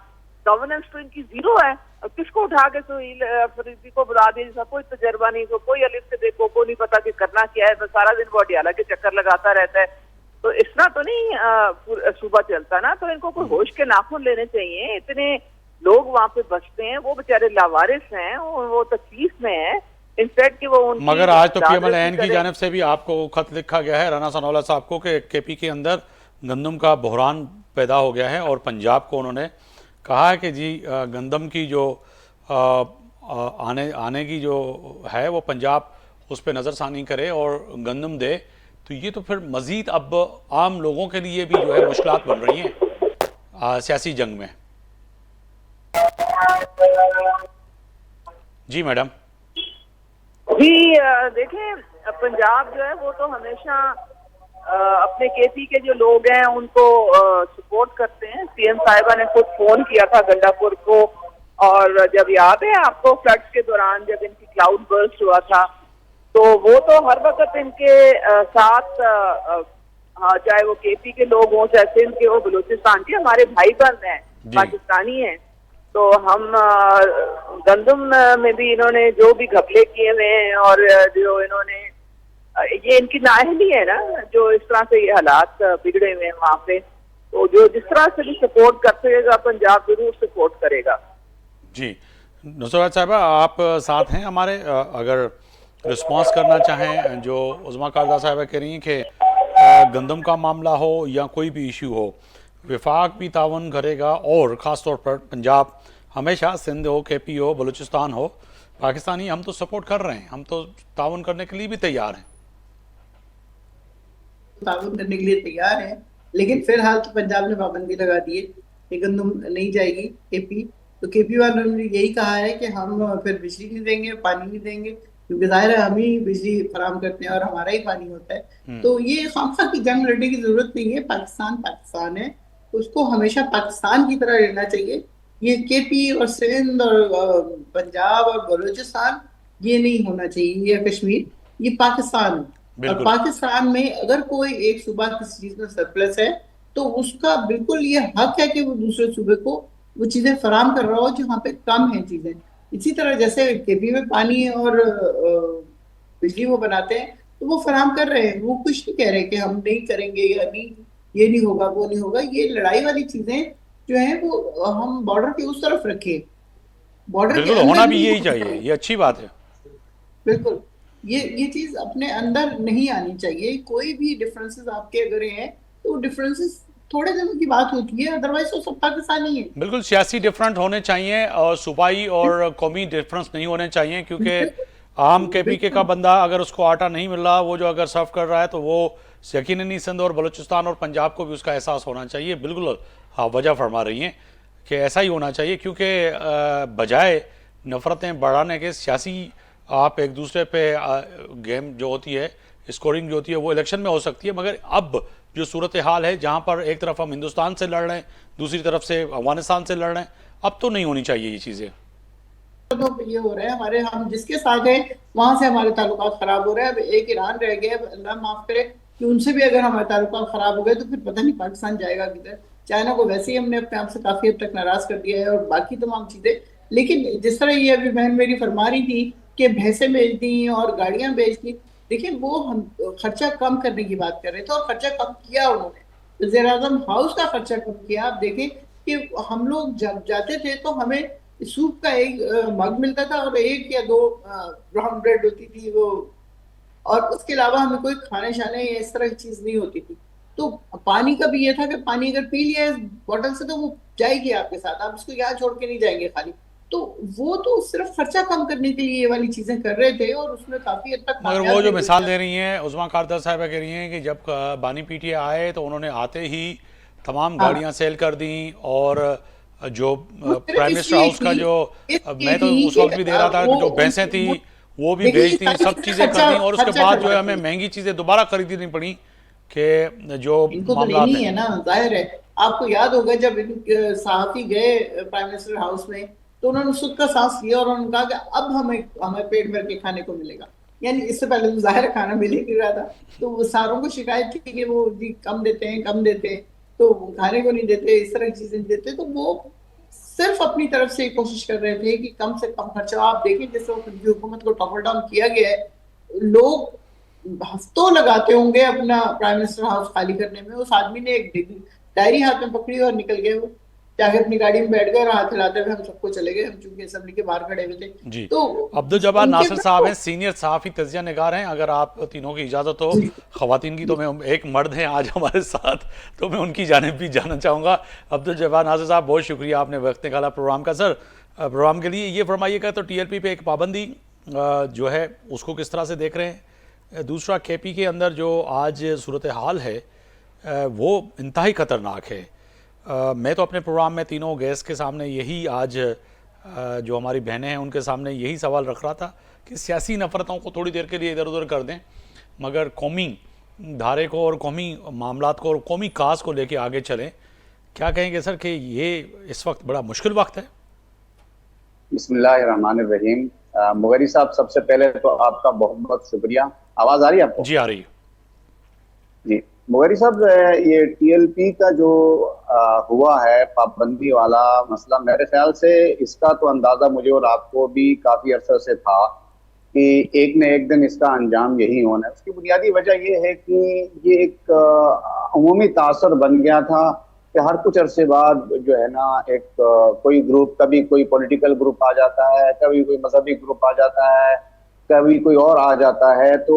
गवर्नेंस तो इनकी जीरो है। किसको उठा के सुहेल अफरीदी को बुला दिया जिसका कोई तजर्बा नहीं, कोई अलिफ से देखो को नहीं पता कि करना क्या है, तो सारा दिन वो अडियाला के चक्कर लगाता रहता है। तो इस तरह तो नहीं सूबा चलता ना। तो इनको कोई होश के नाखून लेने चाहिए। इतने लोग वहाँ पे बसते हैं, वो बेचारे लावारिस हैं, वो तकलीफ में है। कि वो मगर आज तो PMLN की जानिब से भी आपको खत लिखा गया है राना सनाउल्लाह साहब को कि केपी के अंदर गंदम का बहरान पैदा हो गया है और पंजाब को उन्होंने कहा है कि जी गंदम की जो आने की जो है वो पंजाब उस पर नज़रसानी करे और गंदम दे। तो ये तो फिर मज़ीद अब आम लोगों के लिए भी जो है मुश्किलात बन रही हैं सियासी जंग में। जी मैडम। जी देखें, पंजाब जो है वो तो हमेशा अपने केपी के जो लोग हैं उनको सपोर्ट करते हैं। CM साहिबा ने खुद फोन किया था गंडापुर को, और जब याद है आपको फ्लड्स के दौरान जब इनकी क्लाउड बर्स्ट हुआ था तो वो तो हर वक्त इनके साथ चाहे वो केपी के लोग हों, चाहे सिंध के हो, बलूचिस्तान के, हमारे भाई बहन हैं, पाकिस्तानी हैं। तो हम गंदम में भी इन्होंने जो भी घपले किए हुए हैं और जो इन्होंने ये इनकी नाअहली है ना जो इस तरह से ये हालात बिगड़े हुए हैं वहाँ पे। तो जो जिस तरह से भी सपोर्ट कर सकेगा पंजाब जरूर सपोर्ट करेगा। जी नुसरत साहिबा, आप साथ हैं हमारे, अगर रिस्पांस करना चाहें जो उज़मा कारदा साहिबा कह रही हैं कि गंदम का मामला हो या कोई भी इशू हो, विफाक भी तावन करेगा और ख़ास तौर पर पंजाब हमेशा, सिंध हो, KP हो, बलूचिस्तान हो, पाकिस्तानी हम तो सपोर्ट कर रहे हैं, हम तो तावन करने के लिए भी तैयार हैं, तावन करने के लिए तैयार हैं। लेकिन फिलहाल तो पंजाब ने पाबंदी लगा दी है कि गंदम नहीं जाएगी KP। तो KP वालों ने यही कहा है कि हम फिर बिजली नहीं देंगे, पानी नहीं देंगे, क्योंकि जाहिर है हम ही बिजली फराम करते हैं और हमारा ही पानी होता है। तो ये खामखा की जंग लड़ने की जरूरत नहीं है। पाकिस्तान पाकिस्तान है, उसको हमेशा पाकिस्तान की तरह रहना चाहिए। ये KP और सिंध और पंजाब और बलूचिस्तान ये नहीं होना चाहिए, या कश्मीर ये पाकिस्तान है। और बिल्कुल पाकिस्तान में अगर कोई एक सूबा किसी चीज में सरप्लस है तो उसका बिल्कुल ये हक है कि वो दूसरे सूबे को वो चीजें फराहम कर रहा हो जहाँ पे कम है चीजें। इसी तरह जैसे केपी में पानी और बिजली वो बनाते हैं तो वो फराहम कर रहे हैं, वो कुछ नहीं कह रहे कि हम नहीं करेंगे या नहीं, ये नहीं होगा वो नहीं होगा। ये लड़ाई वाली चीजें जो है वो हम बॉर्डर के उस तरफ रखे, बॉर्डर के बिल्कुल, होना अंदर भी नहीं यही हो चाहिए, सकता। ये अच्छी बात है। बिल्कुल, ये चीज अपने अंदर नहीं आनी चाहिए। कोई भी डिफरेंसेस आपके अगर हैं तो डिफरेंसेस थोड़े दिनों की बात होती है, अदरवाइज तो सब पाकिस्तानी है। बिल्कुल सियासी डिफरेंट होने चाहिए और सूबाई और कौमी डिफरेंस नहीं होने चाहिए, क्योंकि बिल्कुल आम केपीके का बिल्कुल बंदा अगर उसको आटा नहीं मिल रहा, वो जो अगर सर्व कर रहा है, तो वो यकीनन ही सिंध और बलूचिस्तान और पंजाब को भी उसका एहसास होना चाहिए। बिल्कुल हाँ, वजह फरमा रही हैं कि ऐसा ही होना चाहिए, क्योंकि बजाय नफ़रतें बढ़ाने के सियासी आप एक दूसरे पे गेम जो होती है, स्कोरिंग जो होती है, वो इलेक्शन में हो सकती है। मगर अब जो सूरत हाल है, जहाँ पर एक तरफ हम हिंदुस्तान से लड़ रहे हैं, दूसरी तरफ से अफगानिस्तान से लड़ रहे हैं, अब तो नहीं होनी चाहिए ये चीज़ें। तो ये हो रहा है हमारे, हम जिसके साथ हैं वहां से हमारे ताल्लुकात खराब हो रहे हैं। अब एक ईरान रह गया, अब अल्लाह माफ करे कि उनसे भी अगर हमारे ताल्लुकात खराब हो गए तो फिर पता नहीं पाकिस्तान जाएगा किधर। चाइना को वैसे ही हमने अपने आप से काफी हद तक नाराज कर दिया है और बाकी तमाम चीजें। लेकिन जिस तरह ये अभी बहन मेरी फरमा रही थी कि भैंसें बेच दी और गाड़ियां बेच दी, देखिए वो हम खर्चा कम करने की बात कर रहे थे और खर्चा कम किया उन्होंने। वज़ीर आज़म हाउस का खर्चा कम किया। आप देखें कि हम लोग जब जाते थे तो हमें सूप का एक मग मिलता था और एक या दो ब्राउन ब्रेड होती थी वो, और उसके अलावा हमें कोई खाने शाने या इस तरह की चीज नहीं होती थी। तो पानी का भी ये था कि पानी अगर पी लिया इस बॉटल से तो वो जाएगी आपके साथ, आप उसको यहाँ छोड़ के नहीं जाएंगे खाली। तो वो तो सिर्फ खर्चा कम करने के लिए ये वाली चीजें कर रहे थे और उसमें काफी हद तक मगर वो कामयाब जो भी मिसाल हुए। दे रही हैं उस्मा कारदर साहिबा, कह रही हैं कि जब बानी पीटीए आए तो उन्होंने आते ही तमाम हाँ, गाड़ियां सेल कर दी, और जो वो सिर्फ प्राइम मिनिस्टर इसलिए हाउस का की जो इसलिए मैं तो की उस कि वक्त भी दे रहा था, वो जो भैंसें थी वो वो भी देखिए ये बेच दी, सारी सब चीजें चीज़ें कर खर्चा दी, और उसके खर्चा बाद जो है करवाती हमें हैं। महंगी चीज़ें दोबारा खरीदनी पड़ी कि जो इनको तो मामलात लेनी हैं। है ना, जाहिर है। आपको याद होगा जब सहाफी गए प्राइम मिनिस्टर हाउस में तो उन्होंने सुख का सांस लिया और उन्होंने कहा कि अब हमें हमें पेट भर के खाने को मिलेगा। यानी इससे पहले तो जाहिर है खाना मिल ही नहीं रहा था। तो वो सारों को शिकायत थी कि वो जी कम देते हैं कम देते हैं, तो खाने को नहीं देते, इस तरह की चीजें नहीं देते। तो वो सिर्फ अपनी तरफ से कोशिश कर रहे थे कि कम से कम खर्चा। आप देखें जिस वक्त की हुकूमत को टॉपल डाउन किया गया है, लोग हफ्तों लगाते होंगे अपना प्राइम मिनिस्टर हाउस खाली करने में। उस आदमी ने एक डायरी हाथ में पकड़ी और निकल गए, वो जाके अपनी गाड़ी में बैठ गए और हाथ हिलाते हुए हम सबको चले गए, हम चूंकि असेंबली के बाहर खड़े हुए थे। जी, तो अब्दुल जब्बार उनके नासिर पास साहब तो हैं, सीनियर सहाफ़ी तजिया निगार हैं। अगर आप तीनों की इजाज़त हो, जी ख़वातीन की, तो जी मैं एक मर्द हैं आज हमारे साथ, तो मैं उनकी जानिब भी जानना चाहूँगा। अब्दुल जब्बार नासिर साहब, बहुत शुक्रिया आपने वक्त निकाला प्रोग्राम का। सर, प्रोग्राम के लिए ये फरमाइएगा, तो TLP पे एक पाबंदी जो है उसको किस तरह से देख रहे हैं? दूसरा, KP के अंदर जो आज सूरत हाल है वो इंतहाई ख़तरनाक है। मैं तो अपने प्रोग्राम में तीनों गेस्ट के सामने यही आज जो हमारी बहनें हैं उनके सामने यही सवाल रख रहा था कि सियासी नफ़रतों को थोड़ी देर के लिए इधर उधर कर दें, मगर कौमी धारे को और कौमी मामलात को और कौमी काज को लेके आगे चलें। क्या कहेंगे सर कि ये इस वक्त बड़ा मुश्किल वक्त है? बिस्मिल्लाहिर्रहमानिर्रहीम। मुगरी साहब, सबसे पहले तो आपका बहुत बहुत शुक्रिया। आवाज़ आ रही है आपको? जी, आ रही है। जी मुगरी साहब, ये TLP का जो हुआ है पाबंदी वाला मसला, मेरे ख्याल से इसका तो अंदाजा मुझे और आपको भी काफ़ी अरसे से था कि एक न एक दिन इसका अंजाम यही होना है। उसकी बुनियादी वजह ये है कि ये एक अमूमी तासर बन गया था कि हर कुछ अरसे बाद जो है ना एक कोई ग्रुप, कभी कोई पॉलिटिकल ग्रुप आ जाता है, कभी कोई मजहबी ग्रुप आ जाता है, कभी कोई और आ जाता है। तो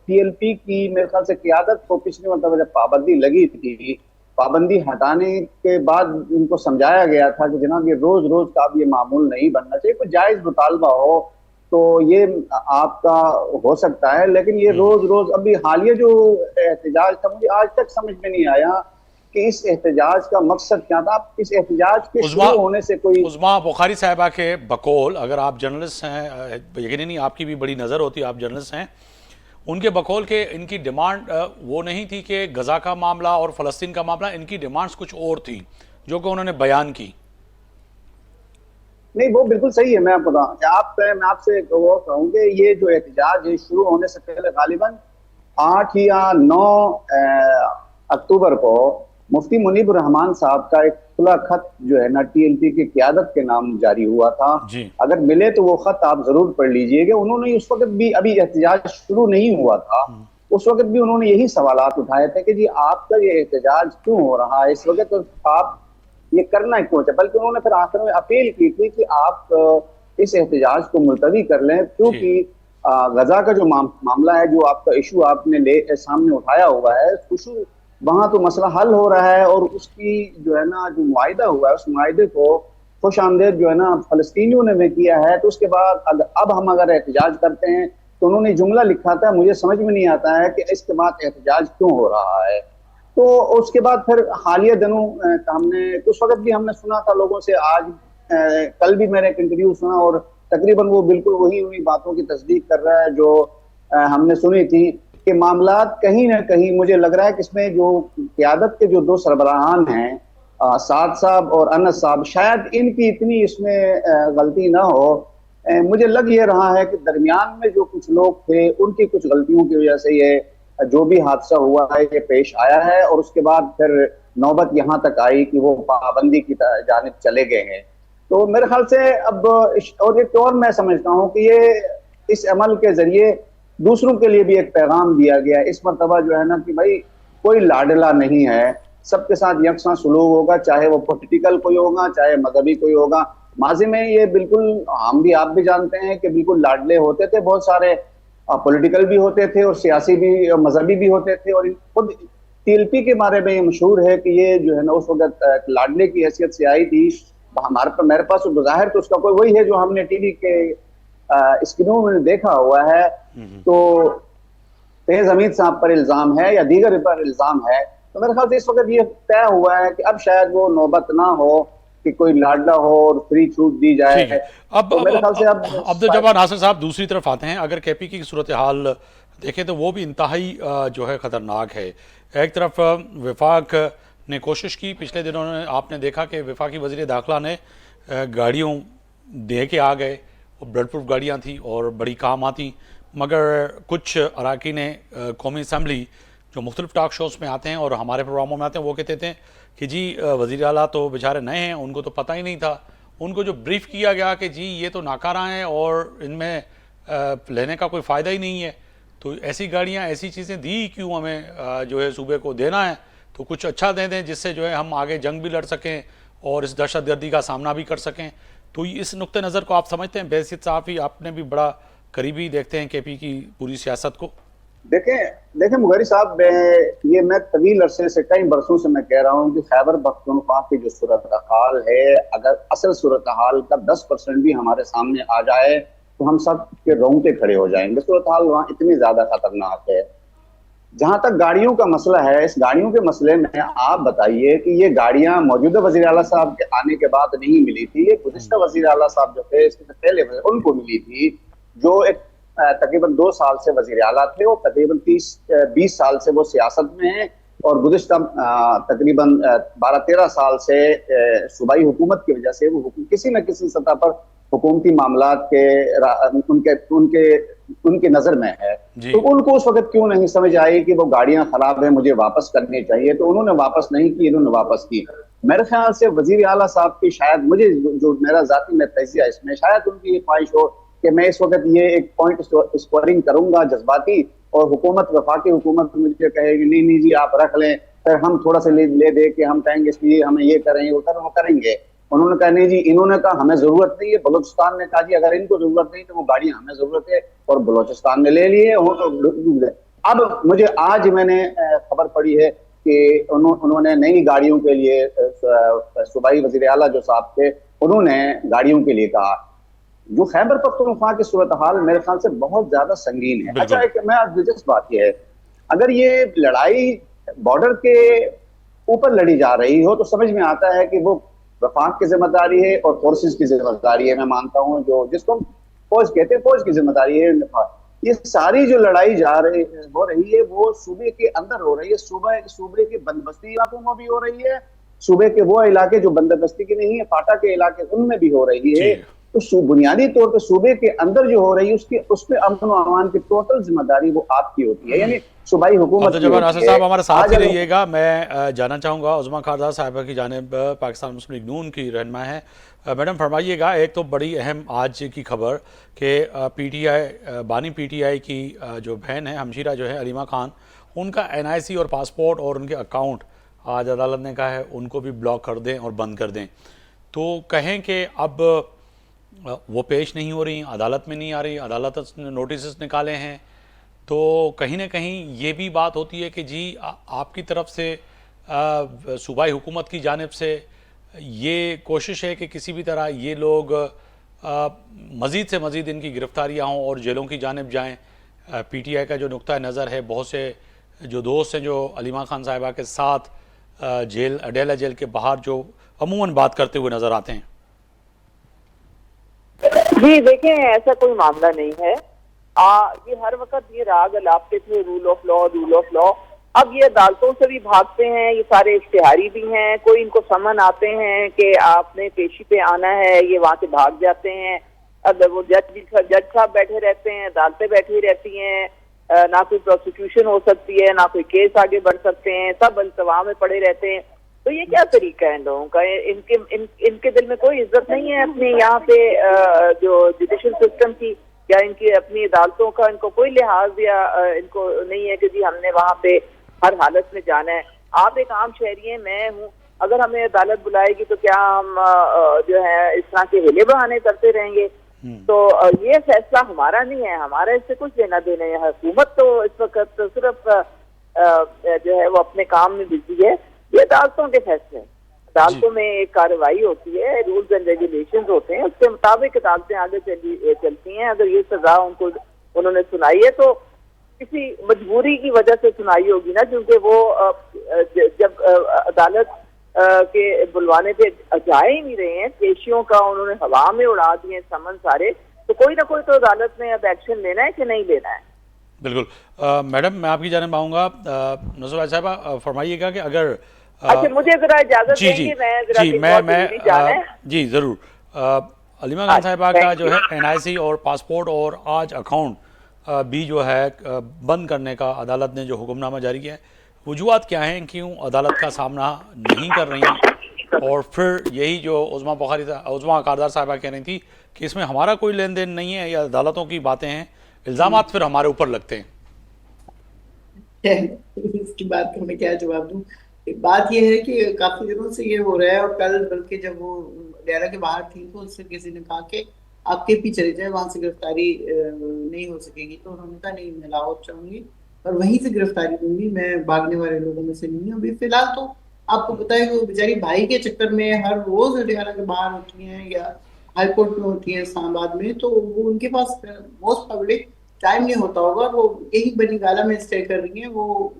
TLP की मेरे ख्याल से क़यादत को पिछले मतलब जब पाबंदी लगी थी, पाबंदी हटाने के बाद इनको समझाया गया था कि जनाब ये रोज रोज का अब ये मामूल नहीं बनना चाहिए, कोई जायज मुतालबा हो तो ये आपका हो सकता है, लेकिन ये रोज रोज अभी हालिया जो एहतजाज था, मुझे आज तक समझ में नहीं आया कि इस एहतजाज का मकसद क्या था। इस एहतजाज के उज़्मा शुरू होने से कोई उज़्मा बुखारी साहिबा के बकौल, अगर आप जर्नलिस्ट हैं, यकीन नहीं आपकी भी बड़ी नज़र होती है, आप जर्नलिस्ट हैं, उनके बकौल के इनकी डिमांड वो नहीं थी कि गज़ा का मामला और फ़लस्तीन का मामला, इनकी डिमांड्स कुछ और थी जो कि उन्होंने बयान की। नहीं, वो बिल्कुल सही है। मैं आपको मैं आपसे वो कहूँ कि ये जो एहतजाज है शुरू होने से पहले गालिबन 8 या 9 अक्टूबर को मुफ्ती मुनीबुर रहमान साहब का एक खुला खत जो है ना टीएलपी की क़यादत के नाम जारी हुआ था। जी। अगर मिले तो वो खत आप जरूर पढ़ लीजिएगा। उन्होंने उस वक्त भी, अभी एहतजाज शुरू नहीं हुआ था, उस वक्त भी उन्होंने यही सवालात उठाए थे कि जी आपका ये एहतजाज क्यों हो रहा है इस वक्त, तो आप ये करना क्यों चाहे। बल्कि उन्होंने फिर आखिर में अपील की थी कि आप इस एहतजाज को मुलतवी कर लें, क्योंकि गजा का जो मामला है, जो आपका इशू आपने सामने उठाया हुआ है, इशू वहां तो मसला हल हो रहा है और उसकी जो है ना जो मुआहिदा हुआ है उस मुआहिदे को खुश आमदेद जो है ना फलस्तीनियों ने भी किया है। तो उसके बाद अब हम अगर एहतजाज करते हैं तो उन्होंने जुमला लिखा था, मुझे समझ में नहीं आता है कि इसके बाद एहतजाज क्यों हो रहा है। तो उसके बाद फिर हालिया दिनों हमने उस वक्त भी हमने सुना था लोगों से, आज कल भी मैंने एक इंटरव्यू सुना और तकरीबन वो बिल्कुल वही बातों की तस्दीक कर रहा है जो हमने सुनी थी कि मामलात कहीं ना कहीं मुझे लग रहा है कि इसमें जो क़यादत के जो दो सरबराहान हैं, साद साहब और अनस साहब, शायद इनकी इतनी इसमें गलती ना हो। मुझे लग ये रहा है कि दरमियान में जो कुछ लोग थे उनकी कुछ गलतियों की वजह से ये जो भी हादसा हुआ है ये पेश आया है और उसके बाद फिर नौबत यहाँ तक आई कि वो पाबंदी की जानिब चले गए हैं। तो मेरे ख्याल से अब और एक और मैं समझता हूँ कि ये इस अमल के जरिए दूसरों के लिए भी एक पैगाम दिया गया है इस मरतबा जो है ना कि भाई कोई लाडला नहीं है, सबके साथ यकसा सलूक होगा, चाहे वो पॉलिटिकल कोई होगा चाहे मजहबी कोई होगा। माजी में ये बिल्कुल हम भी आप भी जानते हैं कि बिल्कुल लाडले होते थे, बहुत सारे पॉलिटिकल भी होते थे और सियासी भी मजहबी भी होते थे। और खुद टीएलपी के बारे में ये मशहूर है कि ये जो है ना उस वक्त लाडले की हैसियत से आई थी। मेरे पास जाहिर तो उसका कोई वही है जो हमने टीवी के स्क्रीनों में देखा हुआ है। तो फैज हमीद साहब पर इल्जाम है या दीगर पर इल्जाम है, तो मेरे ख्याल से इस वक्त ये तय हुआ है कि अब शायद वो नौबत ना हो कि कोई लाडला हो और फ्री छूट दी जाए। अब तो मेरे ख्याल से अब अब्दुल जब्बार नासिर साहब दूसरी तरफ आते हैं। अगर केपी की सूरत हाल देखें तो वो भी इंतहाई जो है ख़तरनाक है। एक तरफ वफाक ने कोशिश की, पिछले दिनों में आपने देखा कि वफाकी वज़ीर दाखिला ने गाड़ियों दे के आ गए, वो ब्लड प्रूफ गाड़ियाँ थी और बड़ी काम आती, मगर कुछ अरकान कौमी असम्बली जो मुख्तलिफ टॉक शोज़ में आते हैं और हमारे प्रोग्रामों में आते हैं वो कहते थे कि जी वज़ीर आला तो बेचारे नए हैं, उनको तो पता ही नहीं था। उनको जो ब्रीफ किया गया कि जी ये तो नाकारा हैं और इनमें लेने का कोई फ़ायदा ही नहीं है, तो ऐसी गाड़ियाँ ऐसी चीज़ें दी क्यों हमें जो है सूबे को देना है, तो कुछ अच्छा दे दें जिससे जो है हम आगे जंग भी लड़ सकें और इस दहशतगर्दी का सामना भी कर सकें। तो इस नुक्ते नज़र को आप समझते हैं? बैसियत साफ़ी आपने भी बड़ा करीबी देखते हैं केपी की पूरी सियासत को। देखें मुगरी साहब, ये मैं तवील अरसे से कई बरसों से मैं कह रहा हूँ कि खैबर पख्तूनख्वा की जो सूरत हाल है, अगर असल सूरत हाल का 10% भी हमारे सामने आ जाए तो हम सब के रोंगटे खड़े हो जाएंगे। सूरत हाल वहाँ इतनी ज्यादा खतरनाक है। जहां तक गाड़ियों का मसला है, इस गाड़ियों के मसले में आप बताइए कि ये गाड़ियां मौजूदा वजीर आला साहब के आने के बाद नहीं मिली थी, ये गुज़िश्ता वजीर आला साहब जो थे इसके पहले उनको मिली थी, जो एक तकरीबन 2 साल से वजीर आला थे और तकरीबन 20 साल से वो सियासत में हैं और गुज़िश्ता तकरीबन 12-13 साल से सूबाई हुकूमत की वजह से वो किसी न किसी सतह पर हुकूमती मामलात के उनके नजर में है। तो उनको उस वक्त क्यों नहीं समझ आई कि वो गाड़ियां खराब है, मुझे वापस करनी चाहिए, तो उन्होंने वापस नहीं की, इन्होंने वापस की। मेरे ख्याल से वजीर आला साहब की शायद, मुझे जो मेरा जाती में तजिया इसमें, शायद उनकी ये ख्वाहिश हो कि मैं इस वक्त ये एक पॉइंट स्कोरिंग करूंगा जज्बाती और हुकूमत, वफाकी हुकूमत मुझे कहेगी नहीं नहीं जी आप रख लें, फिर हम थोड़ा सा ले दे के हम कहेंगे इसलिए हमें ये करेंगे वो करेंगे। उन्होंने कहा नहीं जी, इन्होंने कहा हमें जरूरत नहीं है, बलूचिस्तान ने कहा जी अगर इनको जरूरत नहीं तो वो गाड़ियां हमें जरूरत है और बलूचिस्तान ने ले लिए। अब मुझे आज मैंने खबर पड़ी है कि उन्होंने नई गाड़ियों के लिए सूबाई वजीर आला जो साहब थे उन्होंने गाड़ियों के लिए कहा। जो खैबर पख्तूनख्वा की सूरत हाल मेरे ख्याल से बहुत ज्यादा संगीन है। अच्छा, एक मैं दिलचस्प बात यह है, अगर ये लड़ाई बॉर्डर के ऊपर लड़ी जा रही हो तो समझ में आता है कि वो वफाक की जिम्मेदारी है और फोर्सेस की जिम्मेदारी है। मैं मानता हूँ जो जिसको फौज कहते हैं फौज की जिम्मेदारी है। ये सारी जो लड़ाई हो रही है वो सूबे के अंदर हो रही है, सूबे के बंदोबस्ती इलाकों में भी हो रही है सूबे के वो इलाके जो बंदोबस्ती के नहीं है, फाटा के इलाके, उनमें भी हो रही है। जी। तो बुनियादी तौर पर सूबे के अंदर जो हो रही है उसकी उसपे अमन और अमान की टोटल जिम्मेदारी वो आपकी होती है, यानी सूबाई हुकूमत अब्दुल की जब्बार होती नासिर है। साहब हमारे साथ आज ही अगर रहिएगा। मैं जानना चाहूँगा उज़्मा खारदार साहिबा की जानिब पाकिस्तान मुस्लिम लीग नून की रहनुमा है। मैडम फरमाइएगा, एक तो बड़ी अहम आज की खबर कि पीटीआई बानी पीटीआई की जो बहन है, हमशीरा जो है अलीमा खान, उनका एनआईसी और पासपोर्ट और उनके अकाउंट आज अदालत ने कहा है उनको भी ब्लॉक कर दें और बंद कर दें। तो कहें कि अब वो पेश नहीं हो रही, अदालत में नहीं आ रही, अदालत ने नोटिस निकाले हैं, तो कहीं ना कहीं ये भी बात होती है कि जी आपकी तरफ से सूबाई हुकूमत की जानिब से ये कोशिश है कि किसी भी तरह ये लोग मज़ीद से मज़ीद इनकी गिरफ्तारियाँ हों और जेलों की जानिब जाएँ। पीटीआई का जो नुक्ता नज़र है, बहुत से जो दोस्त हैं जो अलीमा खान साहिबा के साथ जेल अडेला जेल के बाहर जो अमूमन बात करते हुए नज़र आते हैं। जी देखें, ऐसा कोई मामला नहीं है। ये हर वक्त ये राग अलापते थे rule of law, rule of law. अब ये अदालतों से भी भागते हैं, ये सारे इश्तिहारी भी हैं, कोई इनको समन आते हैं कि आपने पेशी पे आना है, ये वहां से भाग जाते हैं। अगर वो जज साहब बैठे रहते हैं, अदालतें बैठी रहती हैं, ना कोई प्रोसिक्यूशन हो सकती है, ना कोई केस आगे बढ़ सकते हैं, सब अल्तवा में पड़े रहते हैं। तो ये क्या तरीका है इन लोगों का? इनके दिल में कोई इज्जत नहीं है अपने यहाँ पे जो जुडिशल सिस्टम की या इनकी अपनी अदालतों का, इनको कोई लिहाज या इनको नहीं है कि जी हमने वहाँ पे हर हालत में जाना है। आप एक आम शहरी हैं, मैं हूँ, अगर हमें अदालत बुलाएगी तो क्या हम जो है इस तरह के हिले बहाने करते रहेंगे? तो ये फैसला हमारा नहीं है, हमारा इससे कुछ लेना देना है। हुकूमत तो इस वक्त तो सिर्फ जो है वो अपने काम में बिजी है। ये अदालतों के फैसले हैं, अदालतों में एक कार्रवाई होती है, रूल्स एंड रेगुलेशंस होते हैं, उसके मुताबिक अदालतें आगे चलती हैं। अगर ये सजा उन्होंने सुनाई है तो किसी मजबूरी की वजह से सुनाई होगी ना, क्योंकि वो जब अदालत के बुलवाने पे जा ही नहीं रहे हैं, पेशियों का उन्होंने हवा में उड़ा दिए समन सारे, तो कोई ना कोई तो अदालत ने अब एक्शन लेना है कि नहीं लेना है। बिल्कुल। मैडम मैं आपकी जानिब आऊँगा। नज़र साहबा फरमाइएगा कि अगर अच्छा मुझे जरा इजाजत जी देंगे, जी ज़रूर। अलीमा खान साहिबा का जो है एनआईसी और पासपोर्ट और आज अकाउंट भी जो है बंद करने का अदालत ने जो हुक्मनामा जारी किया है, वजूहत क्या हैं, क्यों अदालत का सामना नहीं कर रही हैं? और फिर यही जो उज़्मा खारदार साहिबा कह रही थी कि इसमें हमारा कोई लेन देन नहीं है, या अदालतों की बातें हैं, इल्ज़ामात फिर हमारे ऊपर लगते हैं। इसकी बात को मैं क्या जवाब दूं? बात यह है कि काफी दिनों से ये हो रहा है, और कल बल्कि जब वो डेरा के बाहर थी तो उससे किसी ने कहा कि आप KP चले जाए, वहां से गिरफ्तारी नहीं हो सकेगी। तो उन्होंने कहा नहीं, मैं लाहौर चाहूंगी और वहीं से गिरफ्तारी दूंगी, मैं भागने वाले लोगों में से नहीं हूँ। अभी फिलहाल तो आपको पता है कि वो बेचारी भाई के चक्कर में हर रोज डेरा के बाहर होती हैं या हाई कोर्ट में होती है इस्लामाबाद में, तो वो उनके पास मोस्ट पब्लिक टाइम नहीं होता होगा, वो यही बनी गाला में स्टे कर रही है, वो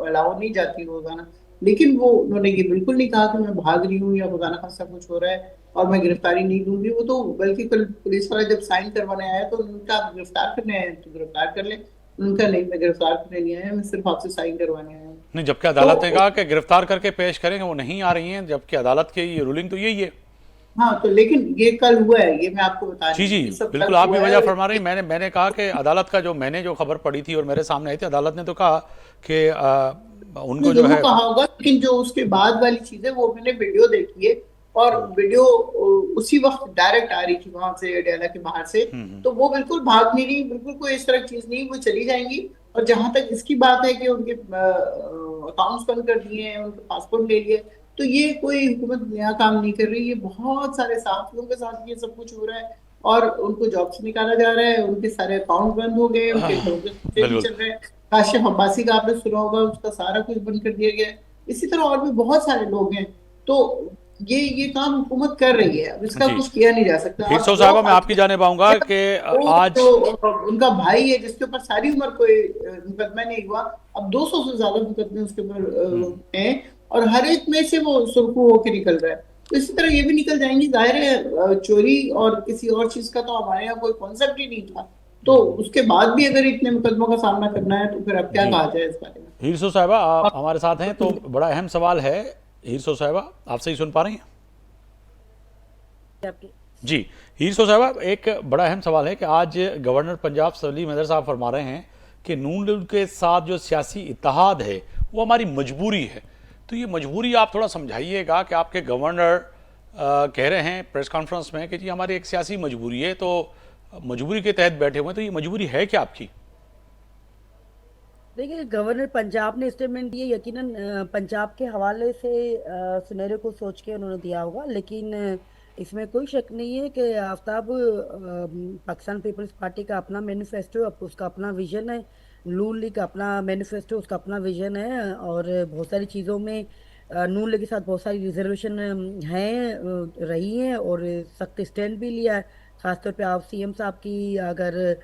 अलाउ नहीं जाती रोजाना। लेकिन वो उन्होंने ये बिल्कुल नहीं कहा कि मैं भाग रही हूँ या खुदा न खास्ता कुछ हो रहा है और मैं गिरफ्तारी नहीं दूंगी। वो तो बल्कि कल पुलिस वाला जब साइन करवाने आया तो उनका आप गिरफ्तार करने आए तो गिरफ्तार कर ले, उनका नहीं, मैं गिरफ्तार करने नहीं आया, मैं सिर्फ आपसे साइन करवाने आया हूँ। नहीं, जबकि अदालत ने कहा कि गिरफ्तार करके पेश करेंगे, वो नहीं आ रही हैं, जबकि अदालत की ये रूलिंग तो यही है। हाँ, तो लेकिन ये कल हुआ है, ये मैं आपको बता रही जी हूँ, सब बिल्कुल, कल आप भी हुआ वजह है। फरमा रही। मैंने कहा कि अदालत का मैंने जो खबर पढ़ी थी और मेरे सामने आई थी, अदालत ने तो कहा कि उनको जो है कहा होगा, लेकिन जो उसके बाद वाली चीजें वो मैंने वीडियो देखी है, और वीडियो उसी वक्त डायरेक्ट आ रही थी वहां से डेरा के बाहर से, तो वो बिल्कुल भाग नहीं रही, बिल्कुल कोई इस तरह की चीज नहीं, वो चली जाएंगी। और जहां तक इसकी बात है कि उनके अकाउंट्स बंद कर दिए हैं, उनके पासपोर्ट ले लिए, तो ये कोई हुकूमत नया काम नहीं कर रही, ये बहुत सारे साथियों के साथ ये सब कुछ हो रहा है, और उनको जॉब से निकाला जा रहा है, उनके सारे अकाउंट बंद हो गए, उनके घरों के खर्चे नहीं चल रहे हैं। काशिफ अब्बासी का आपने सुना होगा, उसका सारा कुछ बंद कर दिया गया है। इसी तरह और भी बहुत सारे लोग हैं। तो ये काम हुकूमत कर रही है, अब इसका कुछ किया नहीं जा सकता। हिरसो साहब, मैं आपकी जानिब आऊंगा कि आज तो उनका भाई है जिसके ऊपर सारी उम्र कोई मुकदमा नहीं हुआ, अब 200 से ज्यादा मुकदमे उसके ऊपर हैं, और हर एक में से वो सुर्खू होकर निकल रहा है। तो इसी तरह ये भी निकल जाएंगी। जाहिर है चोरी और किसी और चीज का तो हमारे यहाँ कोई कॉन्सेप्ट ही नहीं था, तो उसके बाद भी अगर इतने मुकदमों का सामना करना है तो फिर अब क्या कहा जाए इस बारे में। हिरसो साहबा, आप हमारे साथ हैं, तो बड़ा अहम सवाल है हीरसो साहिबा, आप सही सुन पा रही हैं? आपके जी, हीरसो साहिबा, एक बड़ा अहम सवाल है कि आज गवर्नर पंजाब सलीम हैदर साहब फरमा रहे हैं कि नून लीग के साथ जो सियासी इत्तेहाद है वो हमारी मजबूरी है। तो ये मजबूरी आप थोड़ा समझाइएगा कि आपके गवर्नर कह रहे हैं प्रेस कॉन्फ्रेंस में कि जी हमारी एक सियासी मजबूरी है, तो मजबूरी के तहत बैठे हुए हैं, तो ये मजबूरी है क्या आपकी? देखिए, गवर्नर पंजाब ने स्टेटमेंट दिए, यकीनन पंजाब के हवाले से सिनेरियो को सोच के उन्होंने दिया होगा, लेकिन इसमें कोई शक नहीं है कि आफ्ताब पाकिस्तान पीपल्स पार्टी का अपना मैनिफेस्टो, उसका अपना विजन है। नून लीग का अपना मैनिफेस्टो, उसका अपना विजन है, और बहुत सारी चीज़ों में नून लीग के साथ बहुत सारी रिजर्वेशन हैं, रही हैं, और सख्त स्टैंड भी लिया है। खासतौर पे आप सीएम साहब की अगर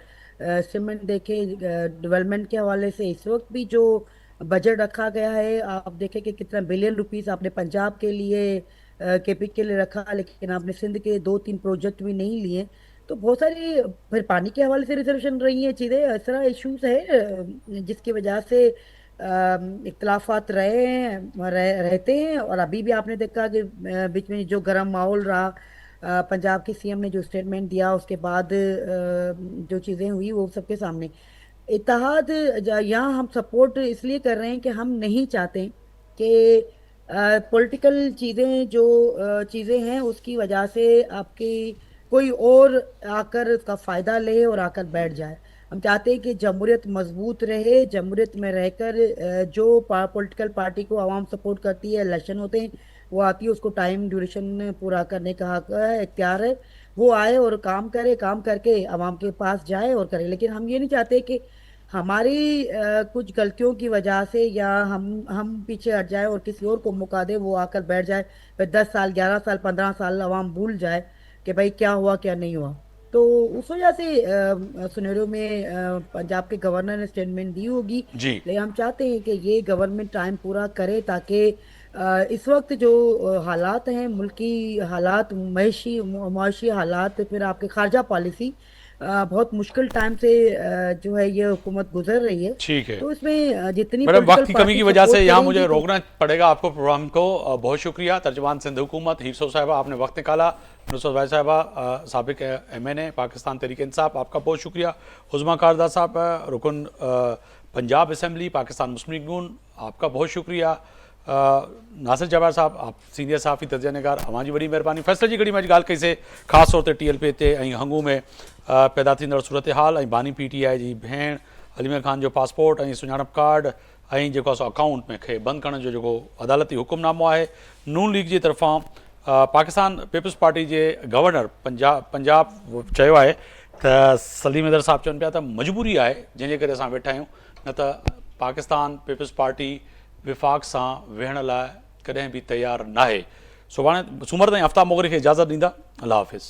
स्टेटमेंट देखें डेवलपमेंट के हवाले से, इस वक्त भी जो बजट रखा गया है, आप देखें कि कितना बिलियन रुपीस आपने पंजाब के लिए केपी के लिए रखा, लेकिन आपने सिंध के 2-3 प्रोजेक्ट भी नहीं लिए। तो बहुत सारी फिर पानी के हवाले से रिजर्वेशन रही हैं, चीज़ें इस तरह इशूज है जिसकी वजह से इख्तलाफात रहते हैं। और अभी भी आपने देखा कि बीच में जो गर्म माहौल रहा, पंजाब के सीएम ने जो स्टेटमेंट दिया, उसके बाद जो चीज़ें हुई वो सबके सामने। इत्तेहाद यहाँ हम सपोर्ट इसलिए कर रहे हैं कि हम नहीं चाहते कि पॉलिटिकल चीज़ें जो चीज़ें हैं उसकी वजह से आपकी कोई और आकर उसका फ़ायदा ले और आकर बैठ जाए। हम चाहते हैं कि जमहूरियत मजबूत रहे, जमहूरियत में रहकर जो पॉलिटिकल पार्टी को आवाम सपोर्ट करती है, इलेक्शन होते हैं, वो आती है, उसको टाइम ड्यूरेशन पूरा करने का हक है, इख्तियार है, वो आए और काम करे, काम करके आवाम के पास जाए और करे। लेकिन हम ये नहीं चाहते कि हमारी कुछ गलतियों की वजह से या हम पीछे हट जाए और किसी और को मौका दे, वो आकर बैठ जाए, फिर 10 साल, 11 साल, 15 साल आवाम भूल जाए कि भाई क्या हुआ क्या नहीं हुआ। तो उस वजह से सुनेरियो में पंजाब के गवर्नर ने स्टेटमेंट दी होगी। जी। लेकिन हम चाहते हैं कि ये गवर्नमेंट टाइम पूरा करे, ताकि इस वक्त जो हालात हैं, मुल्की हालात, मुआशी हालात, फिर आपके खारजा पॉलिसी, बहुत मुश्किल टाइम से जो है ये हुकूमत गुजर रही है। ठीक है तो इसमें जितनी मैडम, वक्त की political कमी की party वजह से support यहाँ करेंगी मुझे तो- रोकना पड़ेगा आपको प्रोग्राम को। बहुत शुक्रिया तर्जमान सिंध हुकूमत हीरसो साहिबा, आपने वक्त निकाला। नुसरत भाई साहिबा, साबिक MNA पाकिस्तान तहरीक इंसाफ, आपका बहुत शुक्रिया। उज़मा कारदा साहब, रुकन पंजाब असम्बली पाकिस्तान मुस्लिम लीग नून, आपका बहुत शुक्रिया। नासिर जवाहर साहब, आप सीनियर सहाफ़ी तजिया निगार, अवां जी वॾी महिरबानी। फ़ैसले जी घड़ी में ॻाल्हि कईसीं ख़ासि तौर ते TLP ते ऐं हंगू में पैदा थींदड़ सूरत हाल ऐं बानी PTI जी भेण अलीमर ख़ान जो पासपोर्ट ऐं सुञाणप कार्ड ऐं जेको आहे अकाउंट में खे बंदि करण जो जेको अदालती हुकुमनामो आहे, नून लीग जी तरफ़ां पाकिस्तान पीपल्स पार्टी जे गवर्नर पंजाब चयो आहे त सलीम हैदर साहब चवनि पिया त मजबूरी आहे जंहिंजे करे असां वेठा आहियूं, न त पाकिस्तान पीपल्स पार्टी विफ़ाक़ सां वेहण लाइ कॾहिं बि तयारु नाहे। सुभाणे सूमर ताईं आफ्ताब मोगरी खे इजाज़त ॾींदा। अल्लाह हाफ़िज़।